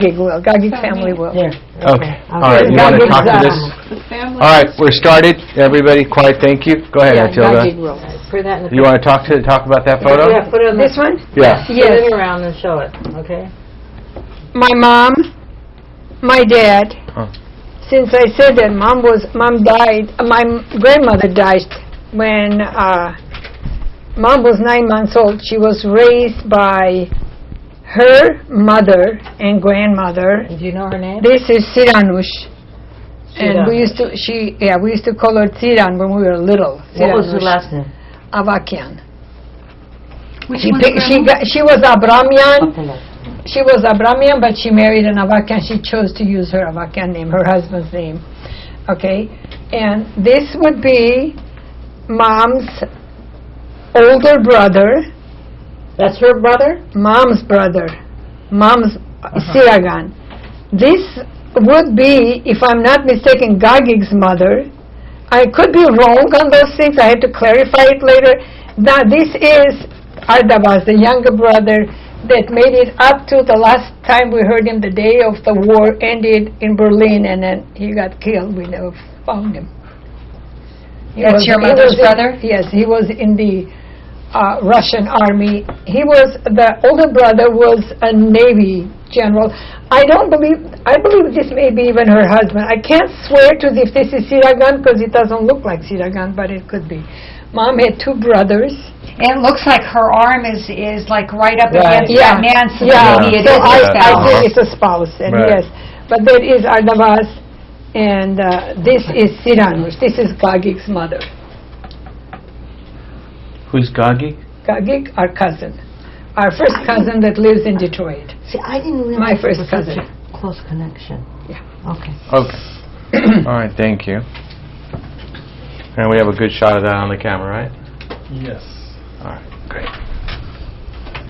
Gagig family will. There. Okay. All right. You want to talk to this? All right. We're started. Everybody, quiet. Thank you. Go ahead, Auntie Olga. Put that in the You want to talk about that photo? Yeah, put it on This one? Yeah. Spin it around and show it, okay? My mom, my dad. Oh. Since I said that mom died, my grandmother died when mom was 9 months old. She was raised by her mother and grandmother. Do you know her name? This is Siranush. And we used to call her Tsiran when we were little. What was her last name? Avakian. Which She one? was Abramian. She was Abramian, but she married an Avakian. She chose to use her Avakian name, her husband's name. Okay? And this would be mom's older brother. That's her brother? Mom's brother. Mom's Siragan. This would be, if I'm not mistaken, Gagig's mother. I could be wrong on those things. I have to clarify it later. Now, this is Ardabas, the younger brother that made it up to the last time we heard him, the day of the war ended in Berlin, and then he got killed. We never found him. That's your mother's brother? Yes, he was in the Russian army. The older brother was a Navy general. I believe this may be even her husband. I can't swear to if this is Siragan because it doesn't look like Siragan, but it could be. Mom had two brothers. And it looks like her arm is like right up Right. against that man, so maybe it So is a I spouse. think it's a spouse, and Right. yes. But that is Ardavas, and this is Siranush. This is Gagig's mother. Who's Gagi? Gagig, our cousin. Our first cousin that lives in Detroit. See, I didn't realize My first it was cousin. such a close connection. Yeah. Okay. Okay. All right. Thank you. And we have a good shot of that on the camera, right? Yes. All right. Great.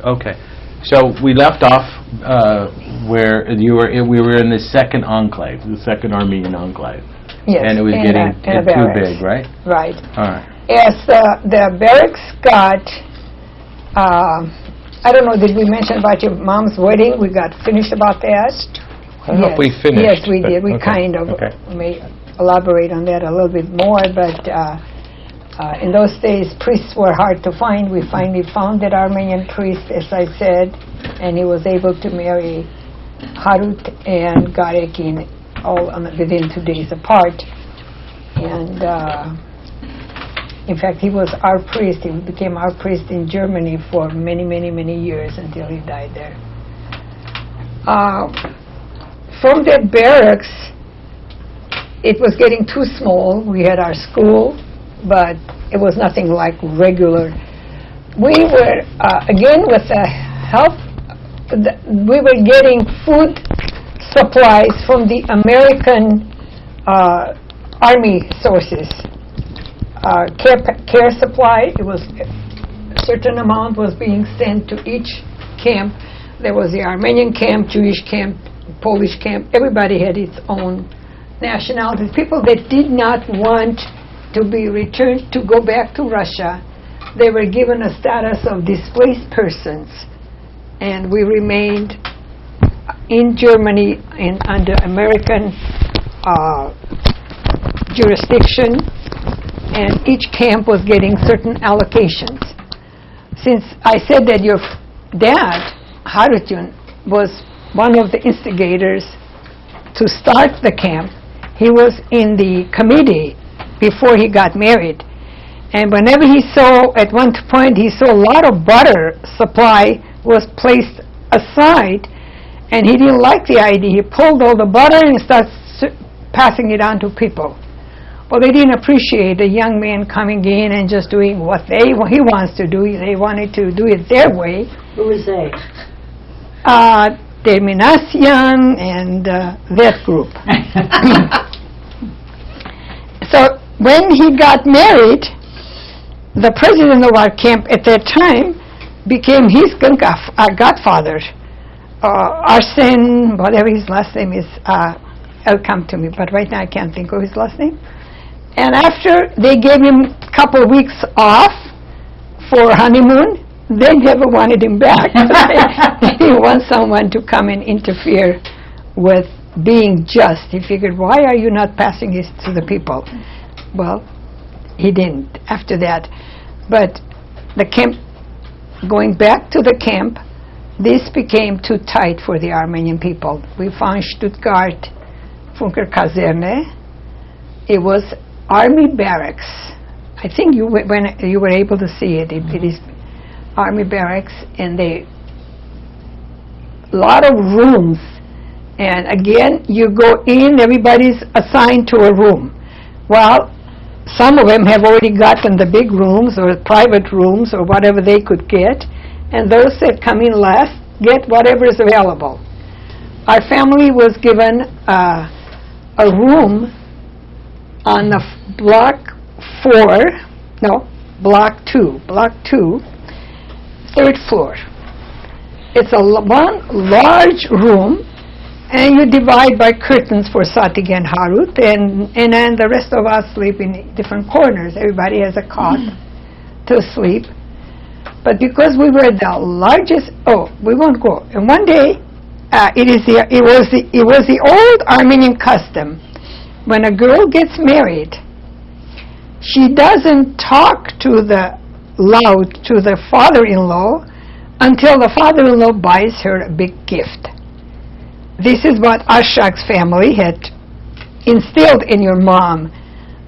Okay. So we left off where we were in the second enclave, the second Armenian enclave. Yes. And it was in getting a too barracks. big, right? Right. All right. Yes, the barracks got, I don't know, did we mention about your mom's wedding? We got finished about that? I hope we finished. Yes, we but- did. We okay. kind of Okay. may elaborate on that a little bit more, but in those days, priests were hard to find. We finally found that Armenian priest, as I said, and he was able to marry Harut and Garekin all within 2 days apart. And in fact, he was our priest. He became our priest in Germany for many, many, many years until he died there. From that barracks, it was getting too small. We had our school, but it was nothing like regular. We were, again, with the help, we were getting food supplies from the American Army sources. Care supply, it was a certain amount was being sent to each camp. There was the Armenian camp, Jewish camp, Polish camp. Everybody had its own nationality. People that did not want to be returned to go back to Russia, they were given a status of displaced persons, and we remained in Germany under American jurisdiction, and each camp was getting certain allocations. Since I said that your dad, Harutyun, was one of the instigators to start the camp, he was in the committee before he got married. And whenever he saw, at one point, he saw a lot of butter supply was placed aside, and he didn't like the idea. He pulled all the butter and started passing it on to people. Well, they didn't appreciate a young man coming in and just doing what he wants to do. They wanted to do it their way. Who was they? Terminacian and that group. So when he got married, the president of our camp at that time became his godfather. Arsen, whatever his last name is, it'll come to me, but right now I can't think of his last name. And after they gave him a couple of weeks off for honeymoon, they never wanted him back. They didn't want someone to come and interfere with being just. He figured, why are you not passing this to the people? Well, he didn't after that. But the camp, going back to the camp, this became too tight for the Armenian people. We found Stuttgart Funker Kaserne. It was army barracks. I think when you were able to see it, it is army barracks, and a lot of rooms. And again, you go in, everybody's assigned to a room. Well, some of them have already gotten the big rooms or private rooms or whatever they could get, and those that come in last get whatever is available. Our family was given a room on the block 2, third floor. It's one large room, and you divide by curtains for Satig and Harut, and then the rest of us sleep in different corners. Everybody has a cot to sleep. But because we were the largest, we won't go. And one day, it was the old Armenian custom. When a girl gets married, she doesn't talk loud to the father-in-law until the father-in-law buys her a big gift. This is what Ashak's family had instilled in your mom.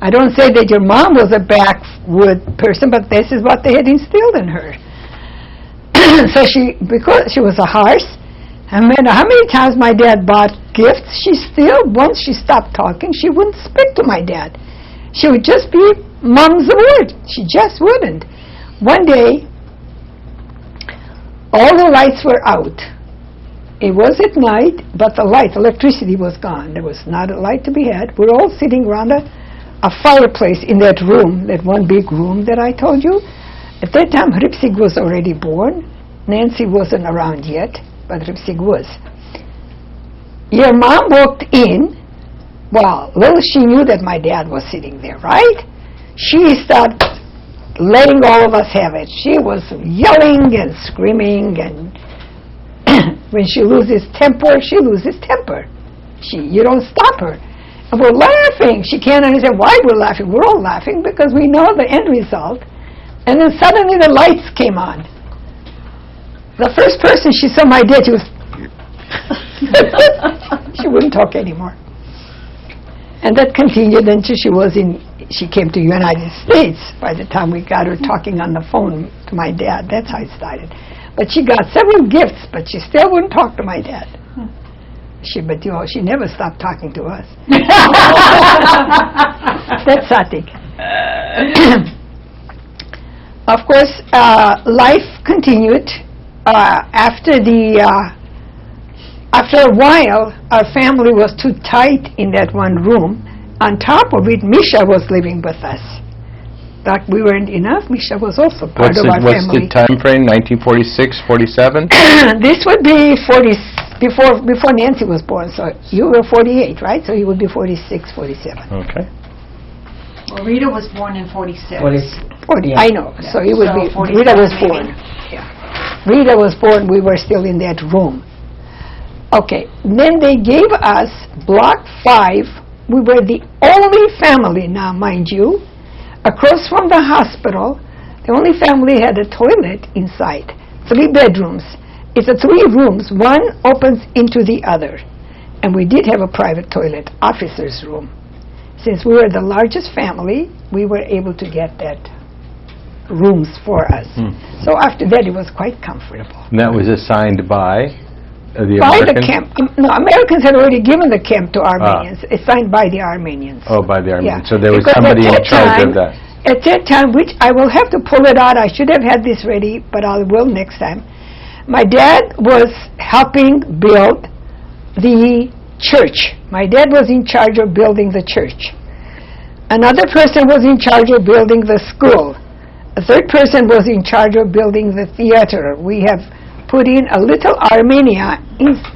I don't say that your mom was a backwood person, but this is what they had instilled in her. So because she was a horse, no matter how many times my dad bought gifts, once she stopped talking, she wouldn't speak to my dad. She would just be mom's word. She just wouldn't. One day, all the lights were out. It was at night, but electricity was gone. There was not a light to be had. We're all sitting around a fireplace in that room, that one big room that I told you. At that time, Ripsig was already born. Nancy wasn't around yet, but Ripsig was. Your mom walked in. Well, little she knew that my dad was sitting there, right? She started letting all of us have it. She was yelling and screaming, and when she loses temper, she loses temper. You don't stop her. And we're laughing. She can't understand why we're laughing. We're all laughing because we know the end result. And then suddenly the lights came on. The first person she saw my dad, she was... she wouldn't talk anymore. And that continued until she came to the United States. By the time we got her talking on the phone to my dad, that's how it started. But she got several gifts, but she still wouldn't talk to my dad. She never stopped talking to us. That's Satik. Of course, life continued. After a while, our family was too tight in that one room. On top of it, Misha was living with us. Like we weren't enough, Misha was also part of our family. What's the time frame? 1946, 47? This would be before Nancy was born. So you were 48, right? So you would be 46, 47. Okay. Well, Rita was born in 46. 40. I know. So you would be. 47 Rita was maybe. born. Yeah. Rita was born. We were still in that room. Okay. Then they gave us Block 5. We were the only family now, mind you. Across from the hospital, the only family had a toilet inside. 3 bedrooms. It's 3 rooms. One opens into the other. And we did have a private toilet, officer's room. Since we were the largest family, we were able to get that rooms for us. So after that, it was quite comfortable. And that was assigned by the By Americans? the camp. No, Americans had already given the camp to Armenians. Assigned by the Armenians. Oh, by the Armenians. Yeah. So there was Because somebody at in that charge time- of that. At that time, which I will have to pull it out. I should have had this ready, but I will next time. My dad was helping build the church. My dad was in charge of building the church. Another person was in charge of building the school. A third person was in charge of building the theater. We have put in a little Armenia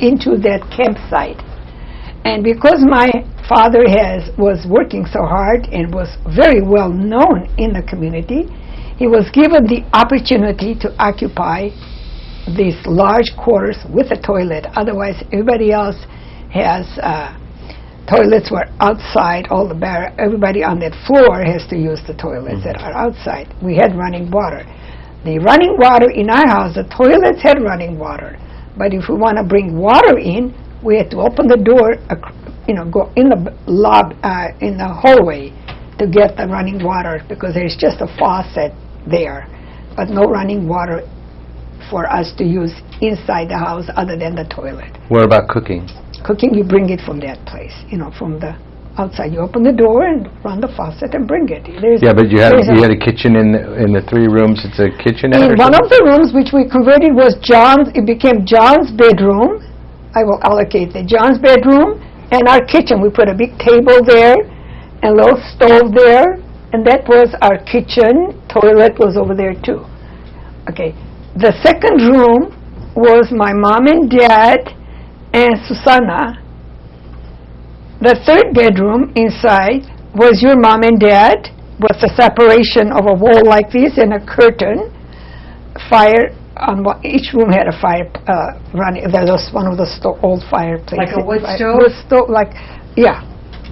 into that campsite. And because my father was working so hard and was very well known in the community, he was given the opportunity to occupy these large quarters with a toilet. Otherwise, everybody else has toilets were outside. Everybody on that floor has to use the toilets that are outside. We had running water. The running water in our house, the toilets had running water. But if we want to bring water in, we had to open the door, go in in the hallway to get the running water, because there's just a faucet there, but no running water for us to use inside the house other than the toilet. What about cooking? Cooking, you bring it from that place, from the outside. You open the door and run the faucet and bring it. But you had a kitchen in the 3 rooms. It's a kitchenette. In one of the rooms, which we converted, was John's. It became John's bedroom. I will allocate the John's bedroom and our kitchen. We put a big table there and a little stove there, and that was our kitchen. Toilet was over there too. Okay. The second room was my mom and dad and Susanna. The third bedroom inside was your mom and dad, with the separation of a wall like this and a curtain. Fire on each room had a fire running. There was one of the old fireplaces. Like a wood stove? Wood stove, yeah.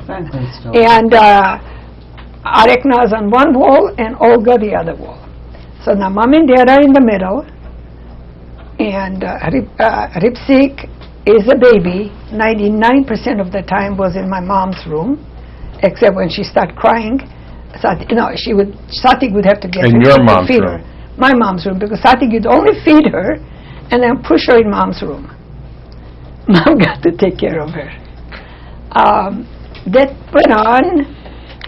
And Arekna's on one wall and Olga the other wall. So now mom and dad are in the middle, and Ripsik is a baby. 99% of the time was in my mom's room, except when she started crying. Satik would have to get in her your to mom's feed room. her. My mom's room, because Satik would only feed her and then push her in mom's room. Mom got to take care of her. That went on.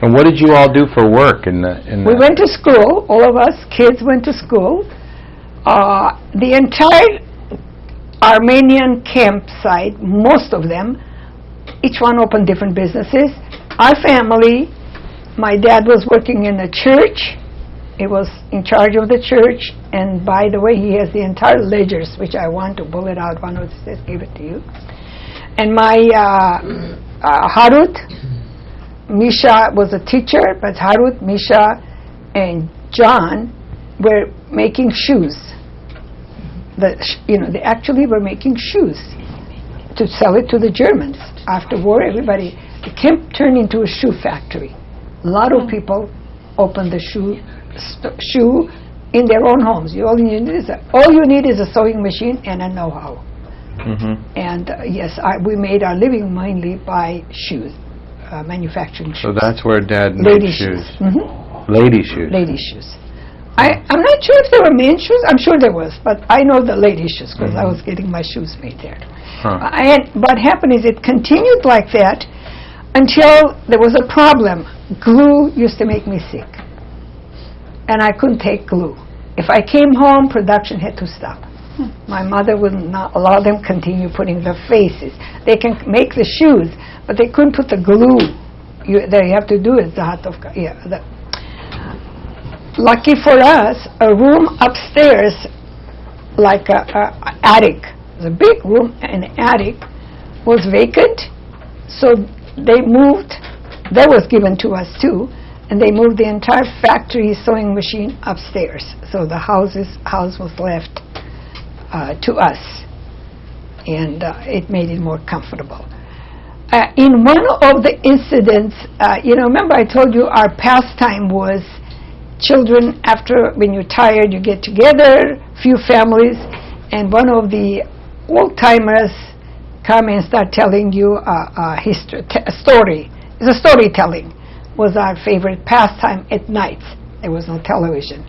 And what did you all do for work We went to school. All of us kids went to school. The entire Armenian campsite, most of them, each one opened different businesses. Our family, my dad was working in a church. He was in charge of the church, and by the way, he has the entire ledgers, which I want to pull it out. One of these, give it to you. And my Harut, Misha was a teacher, but Harut, Misha, and John were making shoes. They actually were making shoes to sell it to the Germans. After war, the camp turned into a shoe factory. A lot of people opened the shoe in their own homes. All you need is a sewing machine and a know-how. And yes, we made our living mainly by shoes, manufacturing shoes. So that's where Dad Lady made shoes. Lady shoes. I'm not sure if there were men's shoes. I'm sure there was, but I know the lady shoes because I was getting my shoes made there. And what happened is it continued like that until there was a problem. Glue used to make me sick, and I couldn't take glue. If I came home, production had to stop. My mother would not allow them continue putting their faces. They can make the shoes, but they couldn't put the glue. That you have to do is the hatovka. Lucky for us, a room upstairs, like a attic, the big room, an attic, was vacant. So they moved. That was given to us too, and they moved the entire factory sewing machine upstairs. So the house was left to us, and it made it more comfortable. In one of the incidents, remember I told you our pastime was children, when you're tired, you get together, few families, and one of the old-timers come and start telling you a story. The storytelling was our favorite pastime at night. There was no television.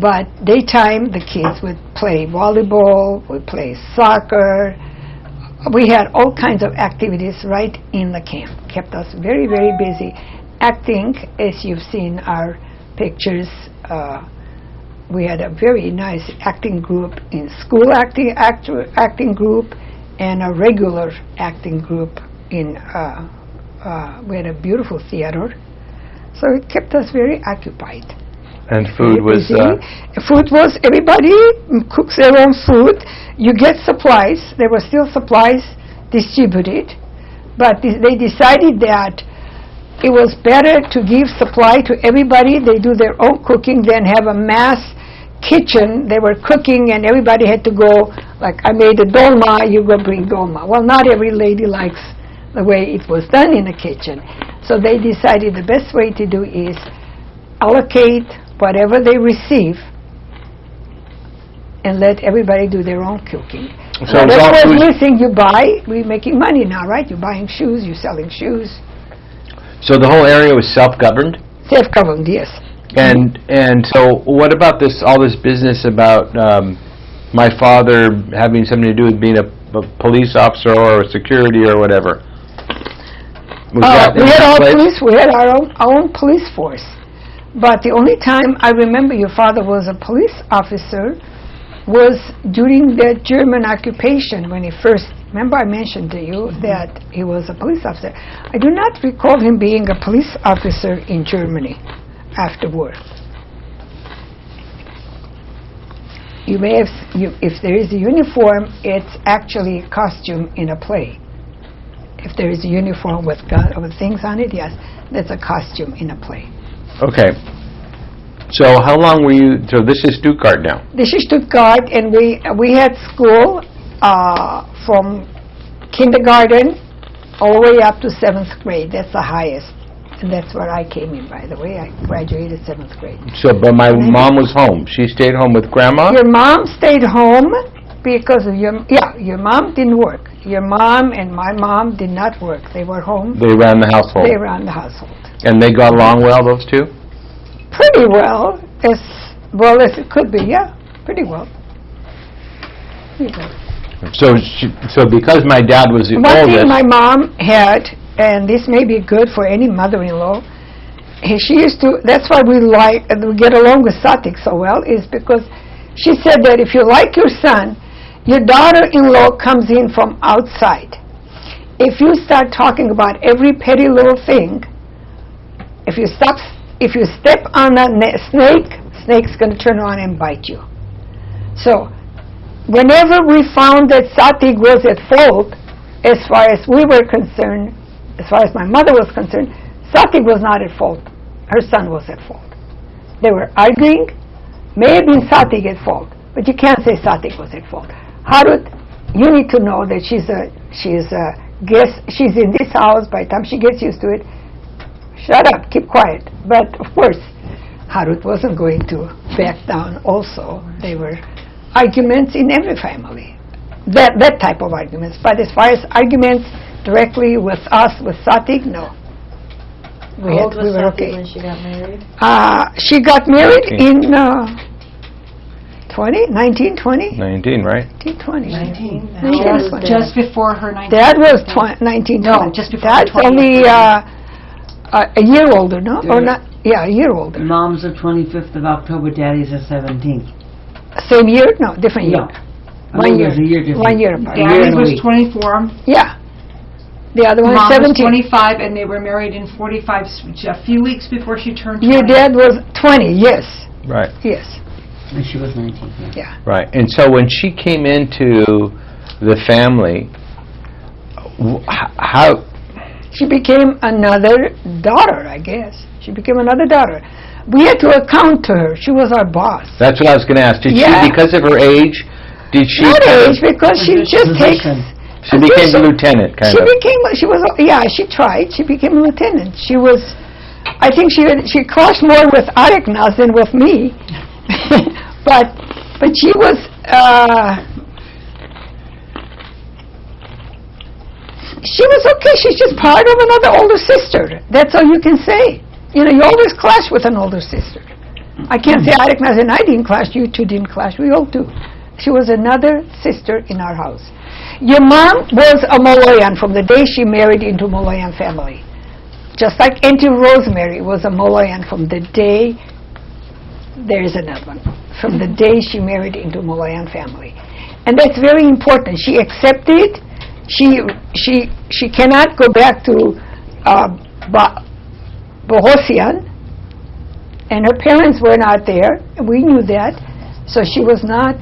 But daytime, the kids would play volleyball, would play soccer. We had all kinds of activities right in the camp. Kept us very, very busy. Acting, as you've seen our pictures, we had a very nice acting group in school acting group and a regular acting group in we had a beautiful theater, so it kept us very occupied. And food was everybody cooks their own food. You get supplies. There were still supplies distributed, but they decided that it was better to give supply to everybody. They do their own cooking than have a mass kitchen. They were cooking and everybody had to go Like I made a dolma, you go bring dolma. Well, not every lady likes the way it was done in the kitchen. So they decided the best way to do is allocate whatever they receive and let everybody do their own cooking. So whatever was missing, you buy. We're making money now, right? You're buying shoes, you're selling shoes. So the whole area was self-governed? Self-governed, yes. And so what about all this business about my father having something to do with being a police officer or a security or whatever? We had our own police force. But the only time I remember your father was a police officer was during the German occupation when he first, remember I mentioned to you that he was a police officer. I do not recall him being a police officer in Germany afterward. You may have, if there is a uniform, it's actually a costume in a play. If there is a uniform with things on it, yes, that's a costume in a play. Okay. So how long were you, so this is Stuttgart now? This is Stuttgart, and we had school from kindergarten all the way up to 7th grade. That's the highest. And that's where I came in, by the way. I graduated 7th grade. So, but my mom was home. She stayed home with Grandma? Your mom stayed home because of your mom didn't work. Your mom and my mom did not work. They were home. They ran the household? They ran the household. And they got along well, those two? Pretty well. As well as it could be, yeah. Pretty well. So because my dad was the One oldest... thing my mom had, and this may be good for any mother-in-law, she used to, that's why we get along with Satik so well, is because she said that if you like your son, your daughter-in-law comes in from outside. If you start talking about every petty little thing, if you step on a snake's going to turn around and bite you. So, whenever we found that Satik was at fault, as far as we were concerned, as far as my mother was concerned, Satik was not at fault. Her son was at fault. They were arguing. May have been Satik at fault, but you can't say Satik was at fault. Harut, you need to know that she's a guest. She's in this house. By the time she gets used to it, shut up, keep quiet. But of course, Harut wasn't going to back down also. There were arguments in every family. That type of arguments. But as far as arguments directly with us, with Satik, no. How old was Satik okay. when she got married? She got married in 1920? 19, right? 1920. 19. Just before her 19th. That was 1920. No, just before That's her 20th only birthday. a year older, no? Or not? Yeah, a year older. Mom's the 25th of October, Daddy's the 17th. Same year? No, different year. Yeah. 1 year. There's a year difference. 1 year apart. Yeah. Daddy and a was week. 24. Yeah. The other one Mom is was 17. 25, and they were married in 45, a few weeks before she turned 20. Your dad was 20, yes. Right. Yes. And she was 19. Yeah. Right. And so when she came into the family, how... She became another daughter, I guess. She became another daughter. We had to account to her. She was our boss. That's what I was going to ask. Did Yeah. she, because of her age, did she... Not kind of- age, because she just takes... She became a lieutenant, kind of. She tried. She became a lieutenant. She was, I think she clashed more with Areknaz than with me. but she was, okay. She's just part of another older sister. That's all you can say. You know, you always clash with an older sister. I can't say Areknaz and I didn't clash, you two didn't clash, we all do. She was another sister in our house. Your mom was a Moloyan from the day she married into Moloyan family. Just like Auntie Rosemary was a Moloyan from the day, there is another one, from the day she married into Moloyan family. And that's very important. She accepted, she cannot go back to Bohosian, and her parents were not there, and we knew that, so she was not,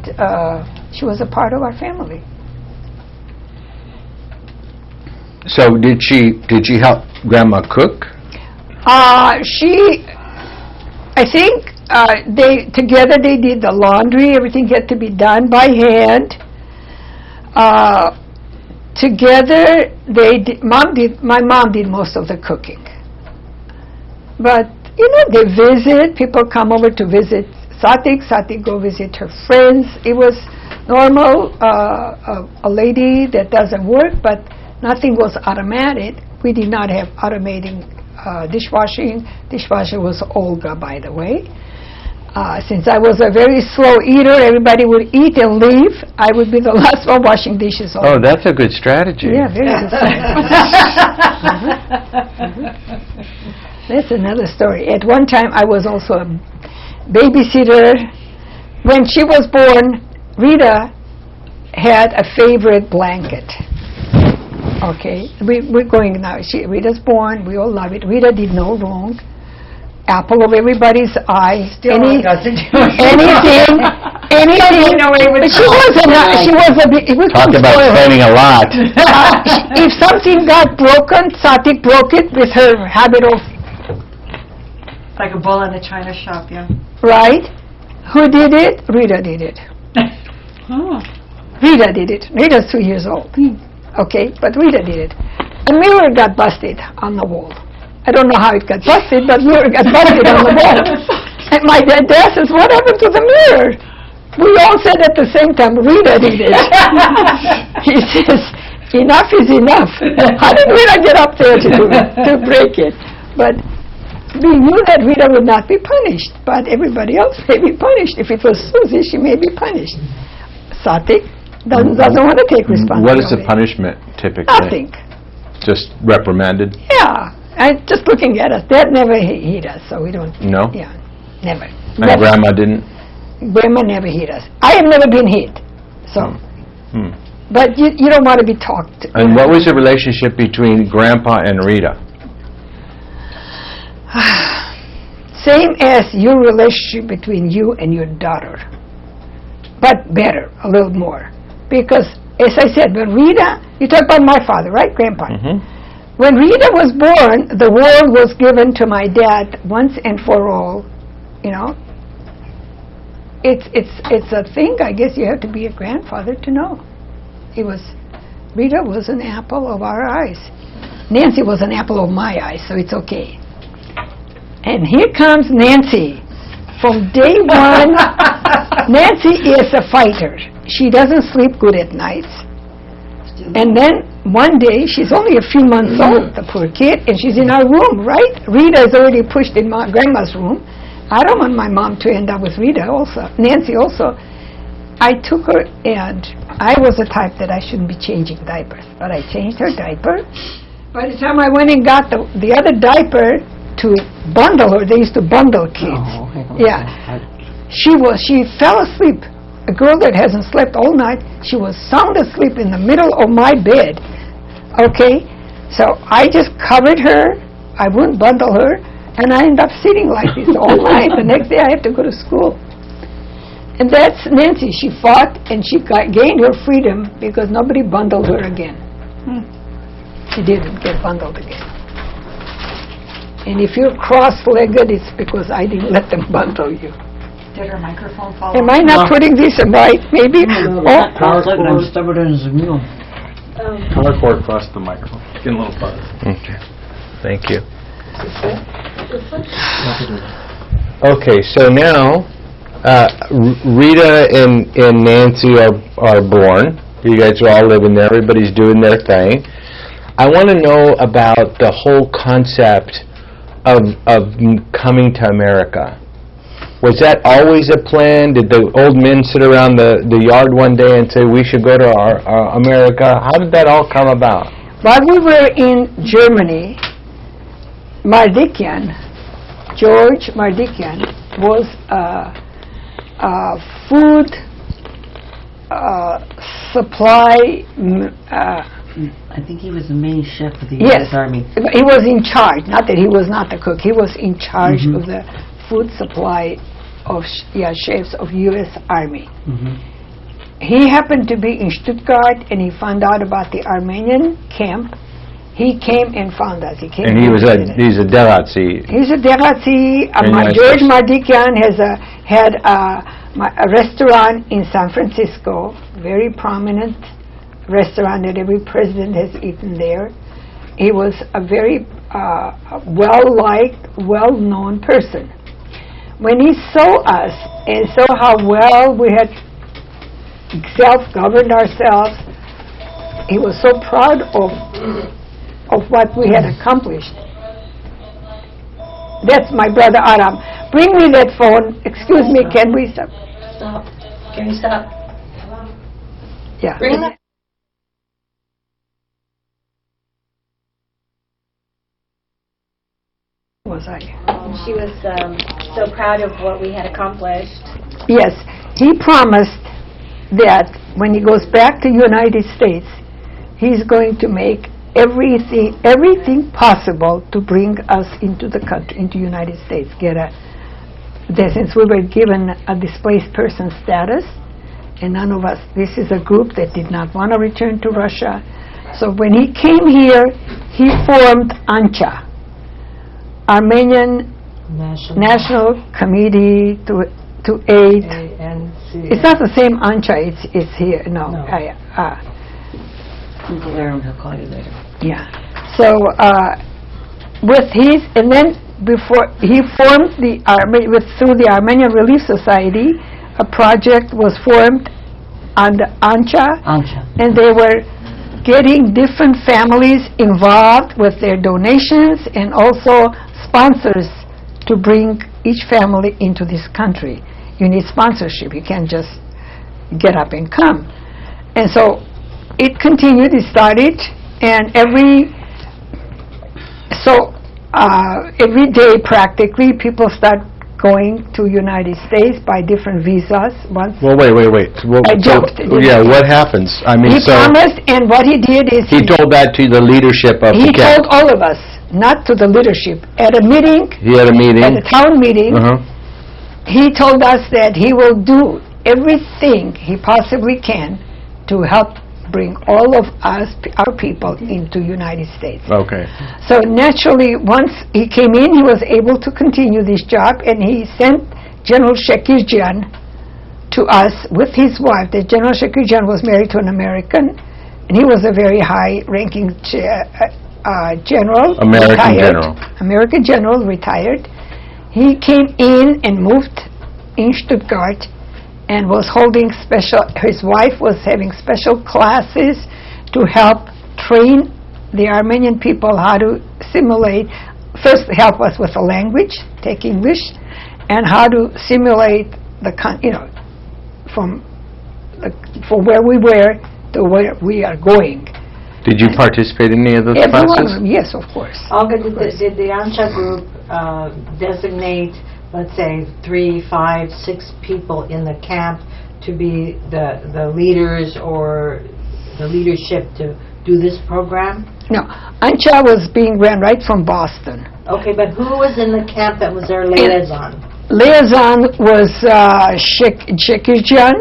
she was a part of our family. So did she help Grandma cook? I think they did the laundry. Everything had to be done by hand. Together, my mom did most of the cooking. But, they visit, people come over to visit Satik go visit her friends. It was normal, a lady that doesn't work, but nothing was automatic. We did not have automating dishwashing. Dishwasher was Olga, by the way. Since I was a very slow eater, everybody would eat and leave. I would be the last one washing dishes. Oh, that's a good strategy. Yeah, very good. That's another story. At one time, I was also a babysitter. When she was born, Rita had a favorite blanket. Okay, we're going now. Rita's born. We all love it. Rita did no wrong. Apple of everybody's eye. Anything. But she was a bit. Talk about spending a lot. If something got broken, Satik broke it with her habit of. Like a bull in a china shop, yeah. Right? Who did it? Rita did it. Rita did it. Rita's 2 years old. Okay, but Rita did it. The mirror got busted on the wall. I don't know how it got busted, but mirror got busted on the wall. And my dad says, "What happened to the mirror?" We all said at the same time, "Rita did it." He says, "Enough is enough." How did Rita get up there to break it? But we knew that Rita would not be punished, but everybody else may be punished. If it was Susie, she may be punished. Satik doesn't want to take responsibility. What is the punishment typically? Nothing. Just reprimanded? Yeah. Just looking at us, Dad never hit us, so we don't. No? Yeah, never. And Grandma didn't? Grandma never hit us. I have never been hit, so. But you don't want to be talked to. And what was the relationship between Grandpa and Rita? Same as your relationship between you and your daughter, but better, a little more. Because, as I said, when Rita, you talk about my father, right, Grandpa? When Rita was born, the world was given to my dad once and for all. It's a thing. I guess you have to be a grandfather to know. Rita was an apple of our eyes. Nancy was an apple of my eyes, so it's okay. And here comes Nancy. From day one, Nancy is a fighter. She doesn't sleep good at nights. And then one day, she's only a few months old, the poor kid, and she's in our room, right? Rita is already pushed in my grandma's room. I don't want my mom to end up with Rita also, Nancy also. I took her, and I was the type that I shouldn't be changing diapers, but I changed her diaper. By the time I went and got the other diaper to bundle her, they used to bundle kids. Yeah. She fell asleep. A girl that hasn't slept all night, she was sound asleep in the middle of my bed. Okay? So I just covered her. I wouldn't bundle her. And I ended up sitting like this all night. The next day I had to go to school. And that's Nancy. She fought and she gained her freedom because nobody bundled her again. She didn't get bundled again. And if you're cross-legged, it's because I didn't let them bundle you. Did her microphone fall Am off? I not putting this in right? Maybe? Power cord. I'm stubborn as a mule. Power cord across the microphone. Getting a little fuzz. Okay. Thank you. Okay, so now Rita and Nancy are born. You guys are all living there. Everybody's doing their thing. I want to know about the whole concept of coming to America. Was that always a plan? Did the old men sit around the yard one day and say, we should go to our America? How did that all come about? While we were in Germany, George Mardikian, was a food supply. I think he was the main chef of the Yes, U.S. Army. he was in charge. Not that he was not the cook. He was in charge of the food supply of chefs of U.S. Army. He happened to be in Stuttgart, and he found out about the Armenian camp. He came and found us. He's a Deratzi. He's a Deratzi. George Mardikian had a restaurant in San Francisco, very prominent restaurant that every president has eaten there. He was a very well-liked, well-known person. When he saw us and saw how well we had self-governed ourselves, he was so proud of what we had accomplished. That's my brother Aram. Bring me that phone. Excuse me, can we stop? Stop. Can you stop? Yeah. Bring that. Was I? She was so proud of what we had accomplished. Yes, he promised that when he goes back to United States, he's going to make everything possible to bring us into the country, into United States. Since we were given a displaced person status, and none of us, this is a group that did not want to return to Russia. So when he came here, he formed ANCHA, Armenian National Committee to Aid. It's not the same ANCHA, it's here, no. Uncle Aaron, he'll call you later. Yeah. So with his, and then before he formed through the Armenian Relief Society, a project was formed under ANCHA, and they were getting different families involved with their donations and also sponsors to bring each family into this country. You need sponsorship. You can't just get up and come. And so it continued, it started, and every day practically people start going to United States by different visas. Once Well, wait. I jumped. What happens? I mean, he promised, and what he did is he told that to the leadership of he the camp. told all of us, not to the leadership. At a meeting, He had a meeting. at a town meeting, Uh-huh. he told us that he will do everything he possibly can to help bring all of us, our people, into United States. Okay. So naturally, once he came in, he was able to continue this job, and he sent General Shekirjan to us with his wife. That General Shekirjan was married to an American, and he was a very high-ranking general. American retired. general. American general, retired. He came in and moved in Stuttgart and was holding his wife was having special classes to help train the Armenian people how to simulate, first help us with the language, take English, and how to simulate from where we were to where we are going. Did you participate in any of those Every one of classes? them, yes, of course. Olga, did the ANCHA group designate, let's say, 3, 5, 6 people in the camp to be the leaders or the leadership to do this program? No, ANCHA was being ran right from Boston. Okay, but who was in the camp that was their liaison? Liaison was Shekirjan,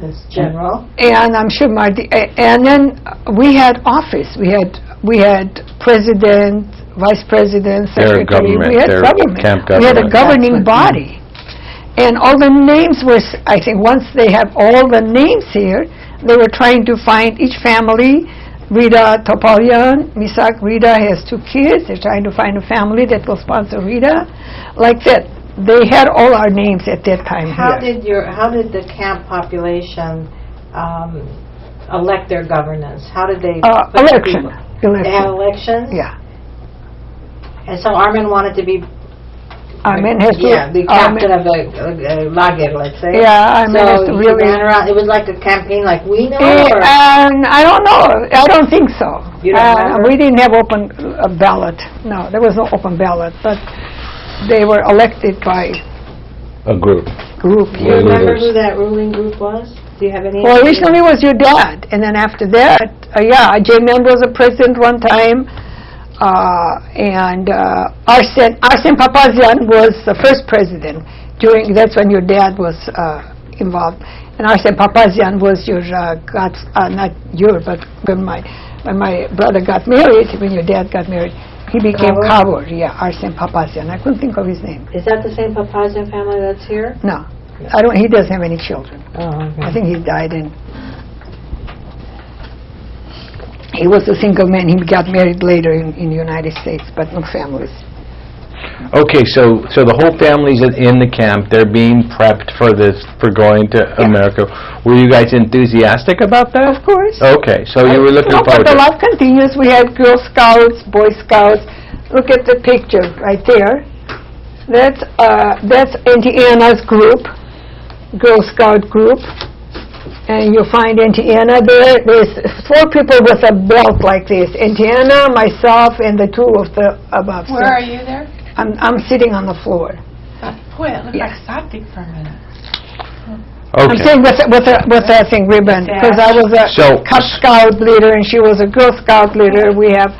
This general. and I'm sure Marty. And then we had office. We had president, vice president, Their secretary. government, We had their government. camp We had a government. governing body, and all the names were. I think once they have all the names here, they were trying to find each family. Rita Topalian, Misak Rita has 2 kids. They're trying to find a family that will sponsor Rita, like that. They had all our names at that time How here. did the camp population elect their governance? How did they? Election. They had elections. Yeah. And so Armin wanted to be. Armin has to. the captain of a lager, let's say. Yeah, Armin has to So he really. ran around. It was like a campaign, like we know. Or? I don't know. I don't think so. You don't remember? We didn't have open ballot. No, there was no open ballot, but they were elected by A group. group Do you here. remember leaders. who that ruling group was? Do you have any? Well, idea? originally it was your dad, and then after that, J-Man was a president one time, and Arsen Papazian was the first president. That's when your dad was involved, and Arsen Papazian was your not your, but when my brother got married, when your dad got married, he became Kavor? Kavor. Yeah, Arsen Papazian. I couldn't think of his name. Is that the same Papazian family that's here? No, I don't. He doesn't have any children. Oh, okay. I think he died in He was a single man. He got married later in the United States, but no families. Okay, so the whole family's in the camp. They're being prepped for going to America. Were you guys enthusiastic about that? Of course. Okay, so you were looking But forward the to it. life continues. We had Girl Scouts, Boy Scouts. Look at the picture right there. That's Auntie Anna's group, Girl Scout group. And you'll find Auntie Anna there. There's 4 people with a belt like this. Auntie Anna, myself, and the 2 of the above. Where are you there? I'm sitting on the floor. Boy, it looks Yeah. like Satik for a minute. I'm Okay. saying with a thing ribbon, because I was a So- Cub Scout leader and she was a Girl Scout leader. We have,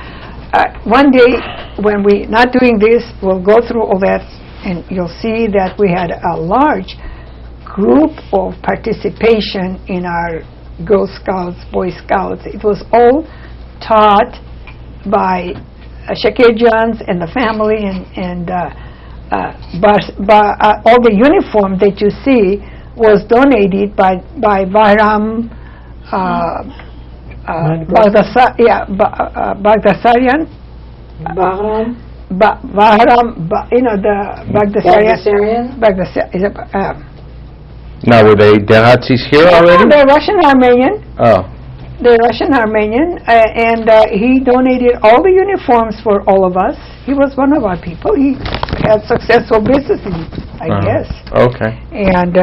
one day when we not doing this, we'll go through all that and you'll see that we had a large group of participation in our Girl Scouts, Boy Scouts. It was all taught by Shakirjans and the family but all the uniform that you see was donated by Bahram Bagdasarian. Bahram, the Bagdasarian. Now, were they Nazis here already? They're Russian Armenian. Oh. They're Russian Armenian, and he donated all the uniforms for all of us. He was one of our people. He had successful business, I guess. Okay. And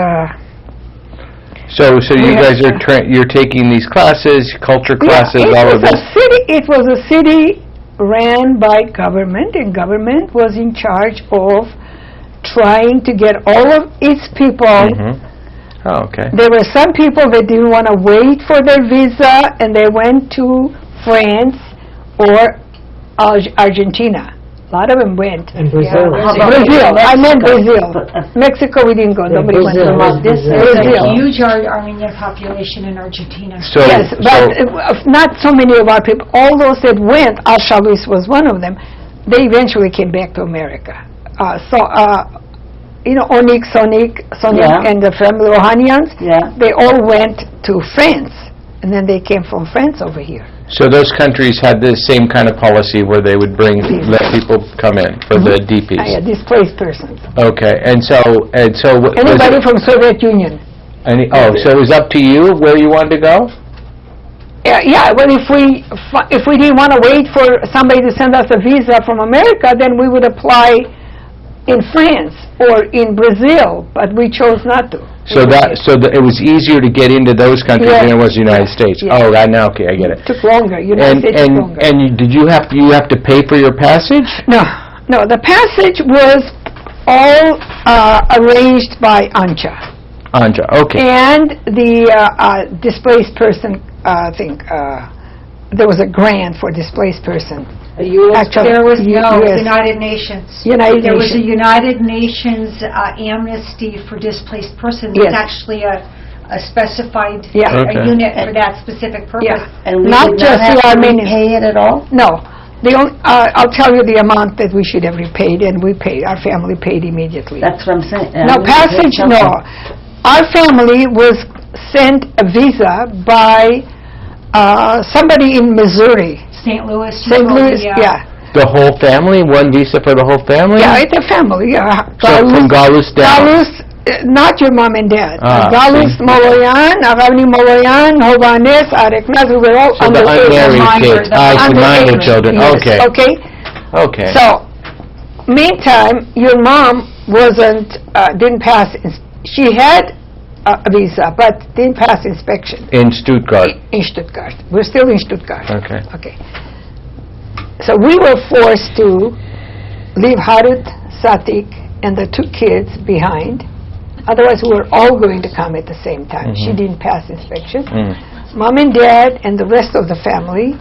So you We guys have- you're taking these classes, culture classes, yeah, all of this. It was a city ran by government, and government was in charge of trying to get all of its people. Mhm. Oh, okay. There were some people that didn't want to wait for their visa, and they went to France or Argentina. A lot of them went. And Brazil. Brazil. I meant Brazil. But, Mexico, we didn't go. Nobody went to Brazil. Brazil. There's Brazil. a huge Armenian population in Argentina. So, Yes, but not so many of our people. All those that went, Al-Shalis was one of them, they eventually came back to America. Onik, Sonik, Yeah. and the family Ohanians, yeah. they all went to France, and then they came from France over here. so those countries had the same kind of policy where they would let people come in for the DPs. Displaced persons. Okay, and so was Anybody it from Soviet Union. so it was up to you where you wanted to go? Yeah, well, if we didn't want to wait for somebody to send us a visa from America, then we would apply in France or in Brazil, but we chose not to. So it was easier to get into those countries Yeah. than it was the United States. Yeah. Oh, right now, okay, I get it. It took longer. United States took longer. And did you have to pay for your passage? No, the passage was all arranged by ANCHA. Anja, okay. And the displaced person thing, there was a grant for displaced person. Actually, There was US. United Nations. United There was a Nations. United Nations amnesty for displaced persons. Yes. It's actually a specified Yeah. Okay. a unit for that specific purpose. Yeah. And we Not did just not have the to Armenians. repay it at all? No. I'll tell you the amount that we should have repaid, and we paid. Our family paid immediately. That's what I'm saying. No, We paid passage, something. no. Our family was sent a visa by somebody in Missouri. St. Louis. St. Louis, yeah. The whole family? One visa for the whole family? Yeah, it's a family, yeah. So from Galus down? Galus, not your mom and dad. Galus, see. Moloyan, Agavni Moloyan, Hovanes, Areknaz, we were all So the unmarried kids, minor children, okay. Okay? Okay. So, meantime, your mom didn't pass, she had a visa, but didn't pass inspection In Stuttgart. in Stuttgart. We're still in Stuttgart. Okay. Okay. So we were forced to leave Harut, Satik, and the 2 kids behind. Otherwise, we were all going to come at the same time. She didn't pass inspection. Mom and Dad and the rest of the family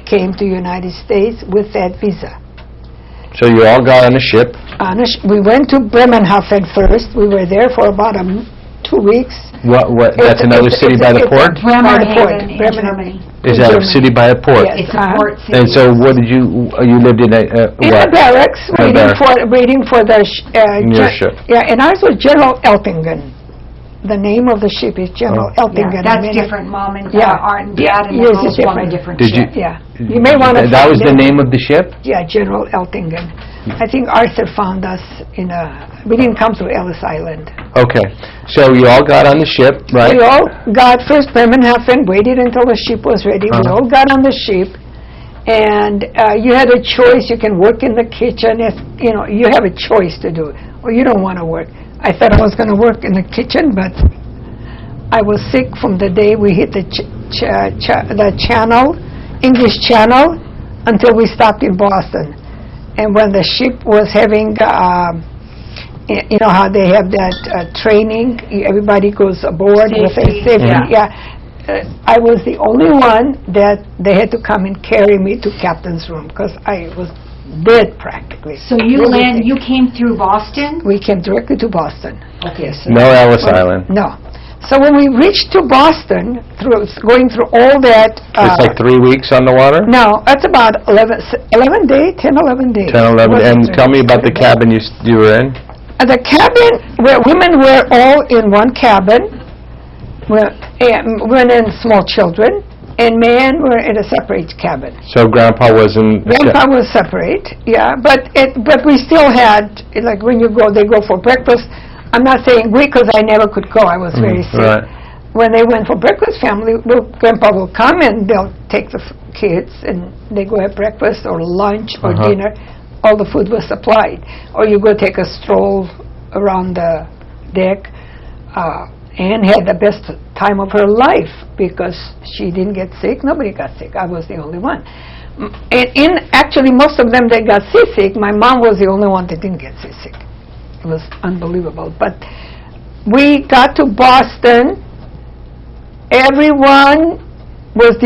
came to United States with that visa. So you all got on a ship. We went to Bremenhaven first. We were there for about 2 weeks. That's another city by the port? By the port. Bremerhaven in Bremen- Germany. Is that a Germany. city by a port? Yes. It's a port city. And so what did you lived in In what? the barracks, In a waiting for the Your ship. Yeah, and ours was General Eltingen. the name of the ship is General Eltingham. Yeah, that's different, Mom and Yeah. Art and Yeah, Dad and the yours girls is on a different. different Did you- ship. Yeah, you may want to. That was the name of the ship? Yeah, General Eltingham. I think Arthur found us we didn't come to Ellis Island. Okay. So you all got on the ship, right? We all got, first Bremenhaven waited until the ship was ready. We all got on the ship, and you had a choice. You can work in the kitchen. You have a choice to do it, or you don't want to work. I thought I was going to work in the kitchen, but I was sick from the day we hit the channel, English Channel, until we stopped in Boston. And when the ship was having, you know how they have that training, everybody goes aboard with a safety. Yeah. I was the only one that they had to come and carry me to captain's room because I was dead practically. So you came through Boston? We came directly to Boston. Okay. Yes, sir. No Ellis Island. No. So when we reached to Boston, going through all that... It's like 3 weeks on the water? No, that's about 11 days, 10, 11 days. 10, 11. Wasn't And it? tell me about the cabin you were in. The cabin, where women were all in one cabin, women and small children, and men were in a separate cabin. So Grandpa was in... Grandpa was separate, yeah, but we still had, like when you go, they go for breakfast. I'm not saying we, because I never could go. I was very sick. Right. When they went for breakfast, Grandpa will come and they'll take the kids and they go have breakfast or lunch or dinner. All the food was supplied. Or you go take a stroll around the deck. Anne had the best time of her life because she didn't get sick. Nobody got sick. I was the only one. And actually, most of them that got seasick, my mom was the only one that didn't get seasick. It was unbelievable. But we got to Boston. Everyone was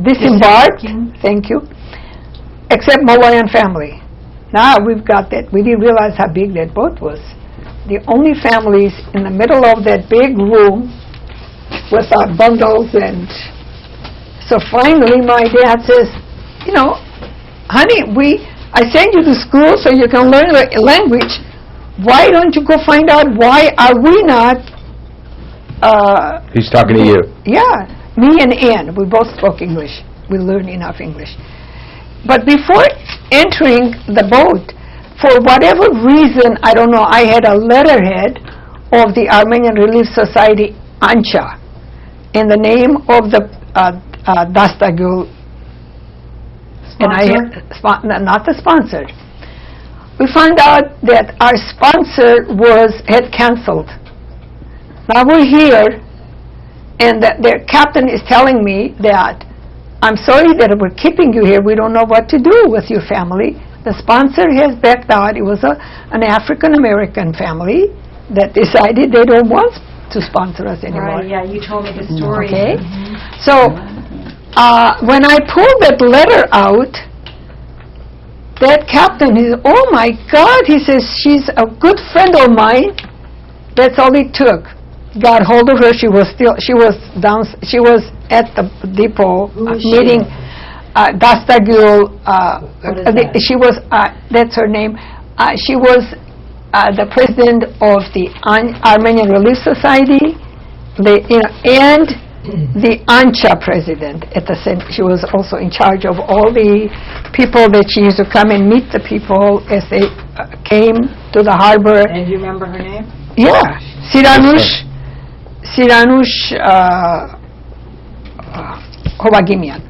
disembarked. Thank you. Except Malayan family. Now we've got that. We didn't realize how big that boat was. The only families in the middle of that big room with our bundles, and so finally my dad says, honey, I sent you to school so you can learn the language. Why don't you go find out why are we not... He's talking to you. Yeah, me and Ann, we both spoke English. We learned enough English. But before entering the boat, for whatever reason, I don't know, I had a letterhead of the Armenian Relief Society, ANCHA, in the name of the Dastagul. Sponsor? Not the sponsor. We found out that our sponsor had canceled. Now we're here, and their captain is telling me that, I'm sorry that we're keeping you here. We don't know what to do with your family. The sponsor has backed out. It was an African-American family that decided they don't want to sponsor us anymore. Right, yeah, you told me the story. Okay? So, when I pulled that letter out, that captain, he said, oh my God, he says, she's a good friend of mine. That's all it took. Got hold of her. She was at the depot meeting Dastagul. She was, that's her name. She was the president of the Armenian Relief Society, and the ANCHA president at the same. She was also in charge of all the people that she used to come and meet the people as they came to the harbor. And do you remember her name? Yeah, Siranush Hovagimian.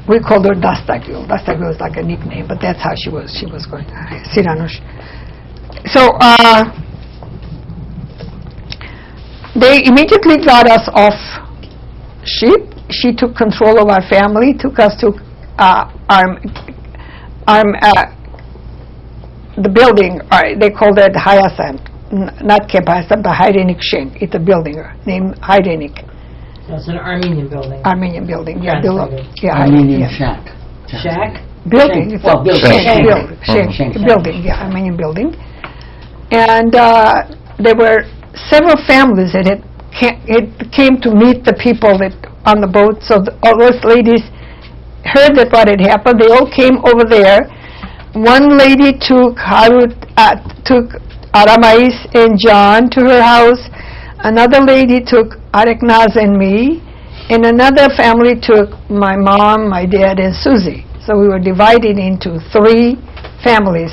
We called her Dastagul. Dastagul is like a nickname, but that's how she was going. Siranush. So they immediately got us off ship. She took control of our family, took us to the building. They called it Hayasan, not Camp Hayasan, but Hayrenik Shen. It's a building named Hayrenik. That's an Armenian building. Armenian building. Yeah, Translated. Armenian shack. Shack? Building. It's Well, a building. Shen building. Yeah, Armenian building. And there were several families that came to meet the people that on the boat. So all those ladies heard that what had happened. They all came over there. one lady took Aramais and John to her house. Another lady took Areknaz and me. And another family took my mom, my dad, and Susie. So we were divided into 3 families.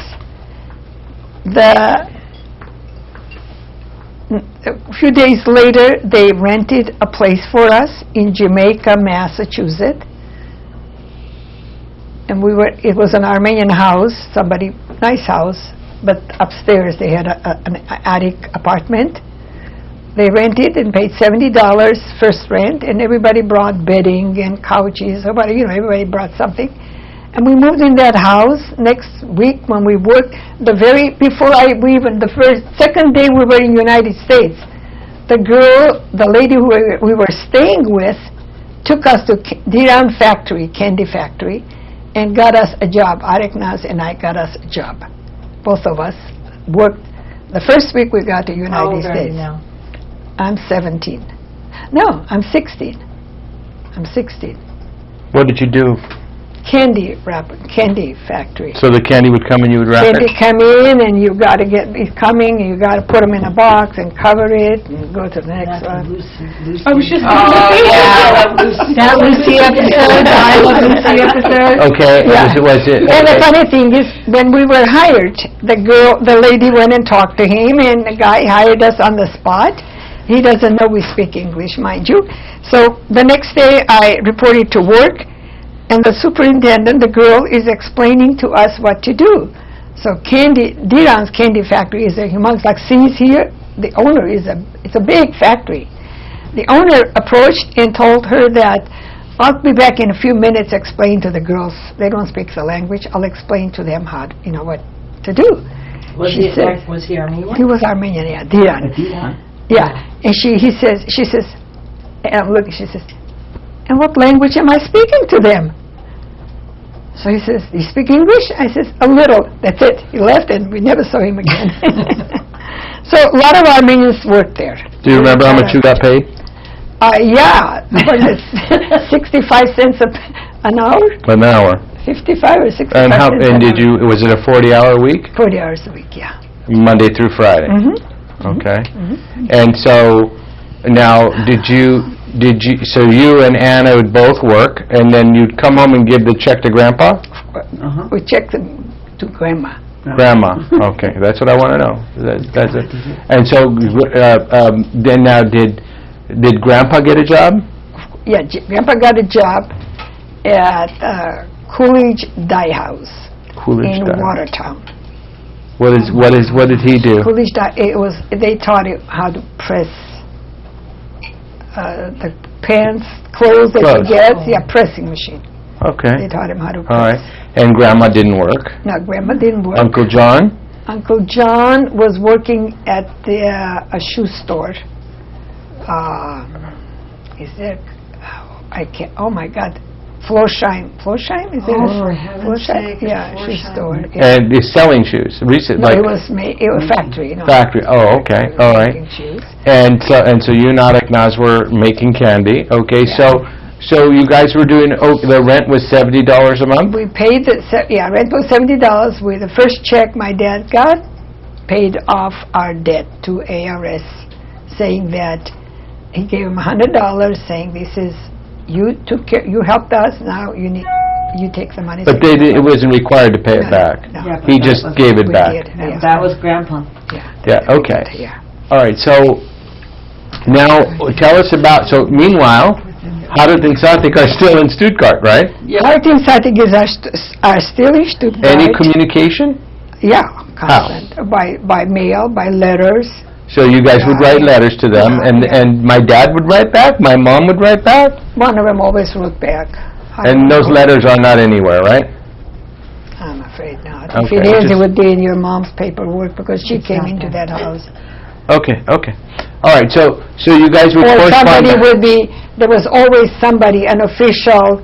A few days later, they rented a place for us in Jamaica, Massachusetts. And it was an Armenian house, nice house, but upstairs they had an attic apartment. They rented and paid $70 first rent, and everybody brought bedding and couches. Everybody brought something. And we moved in that house. Next week when we worked, second day we were in the United States, the lady who we were staying with took us to Diran factory, candy factory, and got us a job. Areknaz and I got us a job. Both of us worked. The first week we got to United How old are States. you now? I'm 17. No, I'm 16. I'm 16. What did you do? Candy factory. So the candy would come and you would wrap Candy it? come in, and you got to it's coming, and you got to put them in a box and cover it, and go to the next one. I was just That Lucy episode. I love Lucy episode. Okay, Yeah. was it? And the okay. funny thing is, when we were hired, the lady went and talked to him, and the guy hired us on the spot. He doesn't know we speak English, mind you. So the next day, I reported to work, and the superintendent, the girl, is explaining to us what to do. So Diran's candy factory is a humongous, like C's here. The owner it's a big factory. The owner approached and told her that, I'll be back in a few minutes, explain to the girls. They don't speak the language. I'll explain to them what to do. Was She said- he Armenian? He was Armenian, yeah, Diran. Yeah, and she says, and I'm looking, she says, and what language am I speaking to them? So he says, you speak English? I says, a little. That's it. He left, and we never saw him again. So a lot of Armenians worked there. Do you remember how much you got paid? Yeah, 65 cents an hour, An hour. 55 or 65 And cents an hour. was it a 40-hour week? 40 hours a week, yeah. Monday through Friday? Mm-hmm. Okay. And so, now, so you and Anna would both work, and then you'd come home and give the check to Grandpa? We checked them to Grandma. Grandma, okay, that's what I want to know. That's it. And so, then now, did Grandpa get a job? Yeah, Grandpa got a job at Coolidge Dye House Coolidge in Dye. Watertown. What did he do? Coolidge Dye, they taught him how to press the pants, clothes that Clothes. he gets. Yeah, pressing machine. They Okay, taught him how to press. all right. And Grandma didn't work? No, Grandma didn't work. Uncle John? Uncle John was working at a shoe store. Is there? I can't. Oh my God, Florsheim. Florsheim is it? Oh, for heaven's sake, Yeah, shoe Florsheim. store. Yeah. And he's selling shoes, recent, No, like it was factory. No. factory. Oh, okay, all right. Making shoes. And so you and Areknaz were making candy. Okay, Yeah. so you guys were doing. The rent was $70 a month. We paid rent was $70. With the first check my dad got, paid off our debt to ARS, saying that he gave him $100, saying this is you took care, you helped us. Now you take the money. But it wasn't required to pay it back. No. Yeah, but He that just was- gave it We back. did, yeah. That was Grandpa. Yeah. Okay. Yeah. All right. So now tell us about. So meanwhile, Harit and Satik are still in Stuttgart, right? Martin Satig are still in Stuttgart. Any communication? Yeah, constant. By mail, by letters. So you guys would write letters to them, and my dad would write back. My mom would write back. One of them always wrote back. I And don't those know. letters are not anywhere, right? I'm afraid not. Okay, If it is, just- it would be in your mom's paperwork because she came into that house. Okay. All right. So you guys would Or correspond. somebody would be, there was always somebody, an official,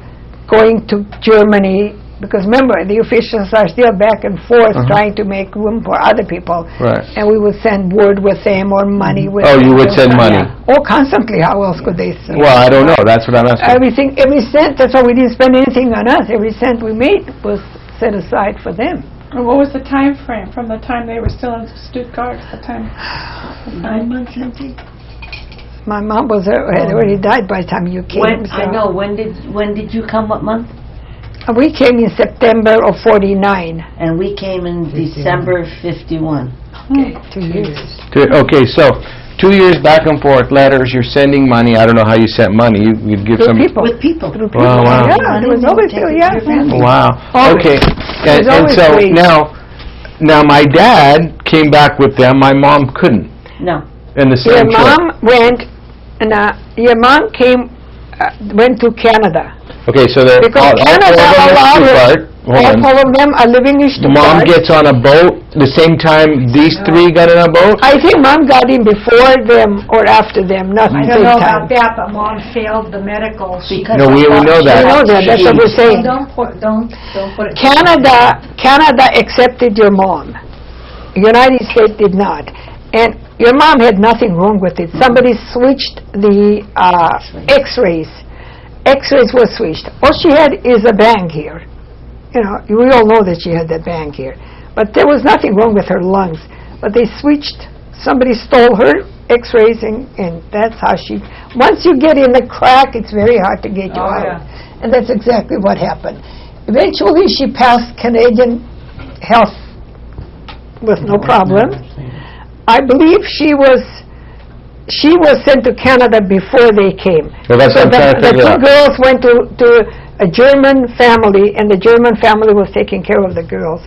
going to Germany, because remember, the officials are still back and forth trying to make room for other people. Right. And we would send word with them or money with Oh, them. you would send money. Oh, constantly. How else could they send? Well, I don't know. That's what I'm asking. Every cent, that's why we didn't spend anything on us. Every cent we made was set aside for them. And what was the time frame from the time they were still in Stuttgart to the time? 9 months, Auntie? My mom had already died by the time you came. When, so- I know, when did you come, what month? We came in September of 49. And we came in December 51. Okay, 2 years. Okay, so 2 years back and forth, letters, you're sending money. I don't know how you sent money. You'd give Through some... people. With people. Through people. Wow, wow. Yeah, there was always, Take it to yeah. your family. Wow. Always. Okay. There's And always so ways. now my dad came back with them. My mom couldn't. No. In the Your same trip. mom went, and your mom went to Canada. Okay, so they're Because Canada allowed it. All of them are living in Stuttgart. Mom gets on a boat the same time these three got on a boat? I think Mom got in before them or after them, not I the don't same know time. about that, but Mom failed the medical. Because No, we know that. We know that, that's what we're saying. Don't put it. Canada accepted your mom. United States did not. And your mom had nothing wrong with it. Somebody switched the X-rays. X-rays were switched. All she had is a bang here. You know, we all know that she had that bang here. But there was nothing wrong with her lungs. But they switched. Somebody stole her X-rays, and that's how she... Once you get in the crack, it's very hard to get you out. Yeah. And that's exactly what happened. Eventually, she passed Canadian health with no problem. I believe she was sent to Canada before they came. Well, that's So what I'm trying to the figure two out. girls went to a German family, and the German family was taking care of the girls.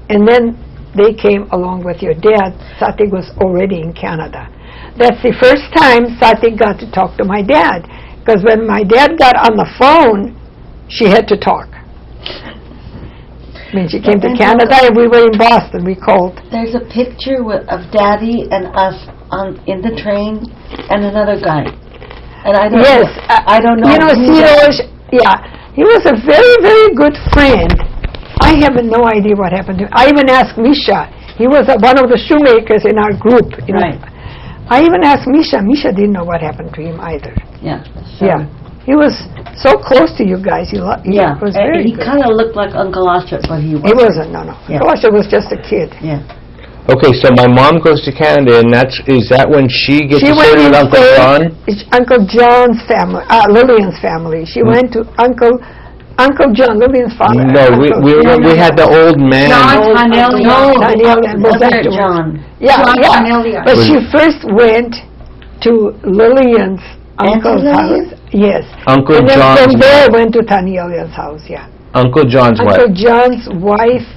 And then they came along with your dad. Sati was already in Canada. That's the first time Sati got to talk to my dad, because when my dad got on the phone, she had to talk. I mean, she came to Canada, and we were in Boston. We called. There's a picture of Daddy and us in the train and another guy. And I don't Yes, know. I don't know. You know, who that- he was a very, very good friend. I have no idea what happened to him. I even asked Misha. He was one of the shoemakers in our group. You know. Right. I even asked Misha. Misha didn't know what happened to him either. Yeah. So, Yeah. He was so close to you guys. He Yeah. was and very he good. kind of looked like Uncle Ostrich, but he He wasn't. wasn't, no. Yeah. Gosh, was just a kid. Yeah. Okay, so my mom goes to Canada, and is that when she gets She to stay went with and Uncle stayed- John? It's Uncle John's family, Lillian's family. She went to Uncle John, Lillian's father. No, we had the old man. John Tanelian. No, Tanelian was Other afterwards. John. Yeah, John yeah. Tanelian. But she first went to Lillian's uncle's Lillian? house. Yes. Uncle And then John's from there wife. went to Tanelian's house, yeah. Uncle John's Uncle wife. John's wife,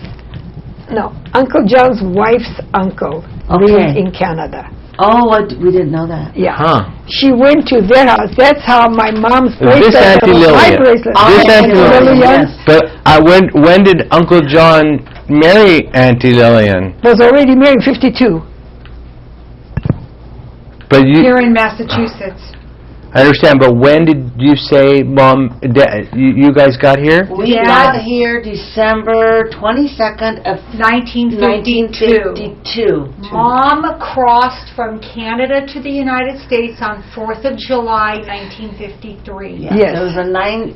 no, Uncle John's wife's uncle lived Okay. in Canada. Oh, we didn't know that. Yeah. Huh. She went to their house. That's how my mom's This bracelet, Auntie was my Lillian. bracelet. This Oh, Auntie Lillian. yes. But when did Uncle John marry Auntie Lillian? Was already married in 52. But Here in Massachusetts. I understand, but when did you say, Mom, Dad, you guys got here? We Yeah. got here December 22nd of 1952. 1952. Mom crossed from Canada to the United States on 4th of July, 1953. Yeah, Yes. There was a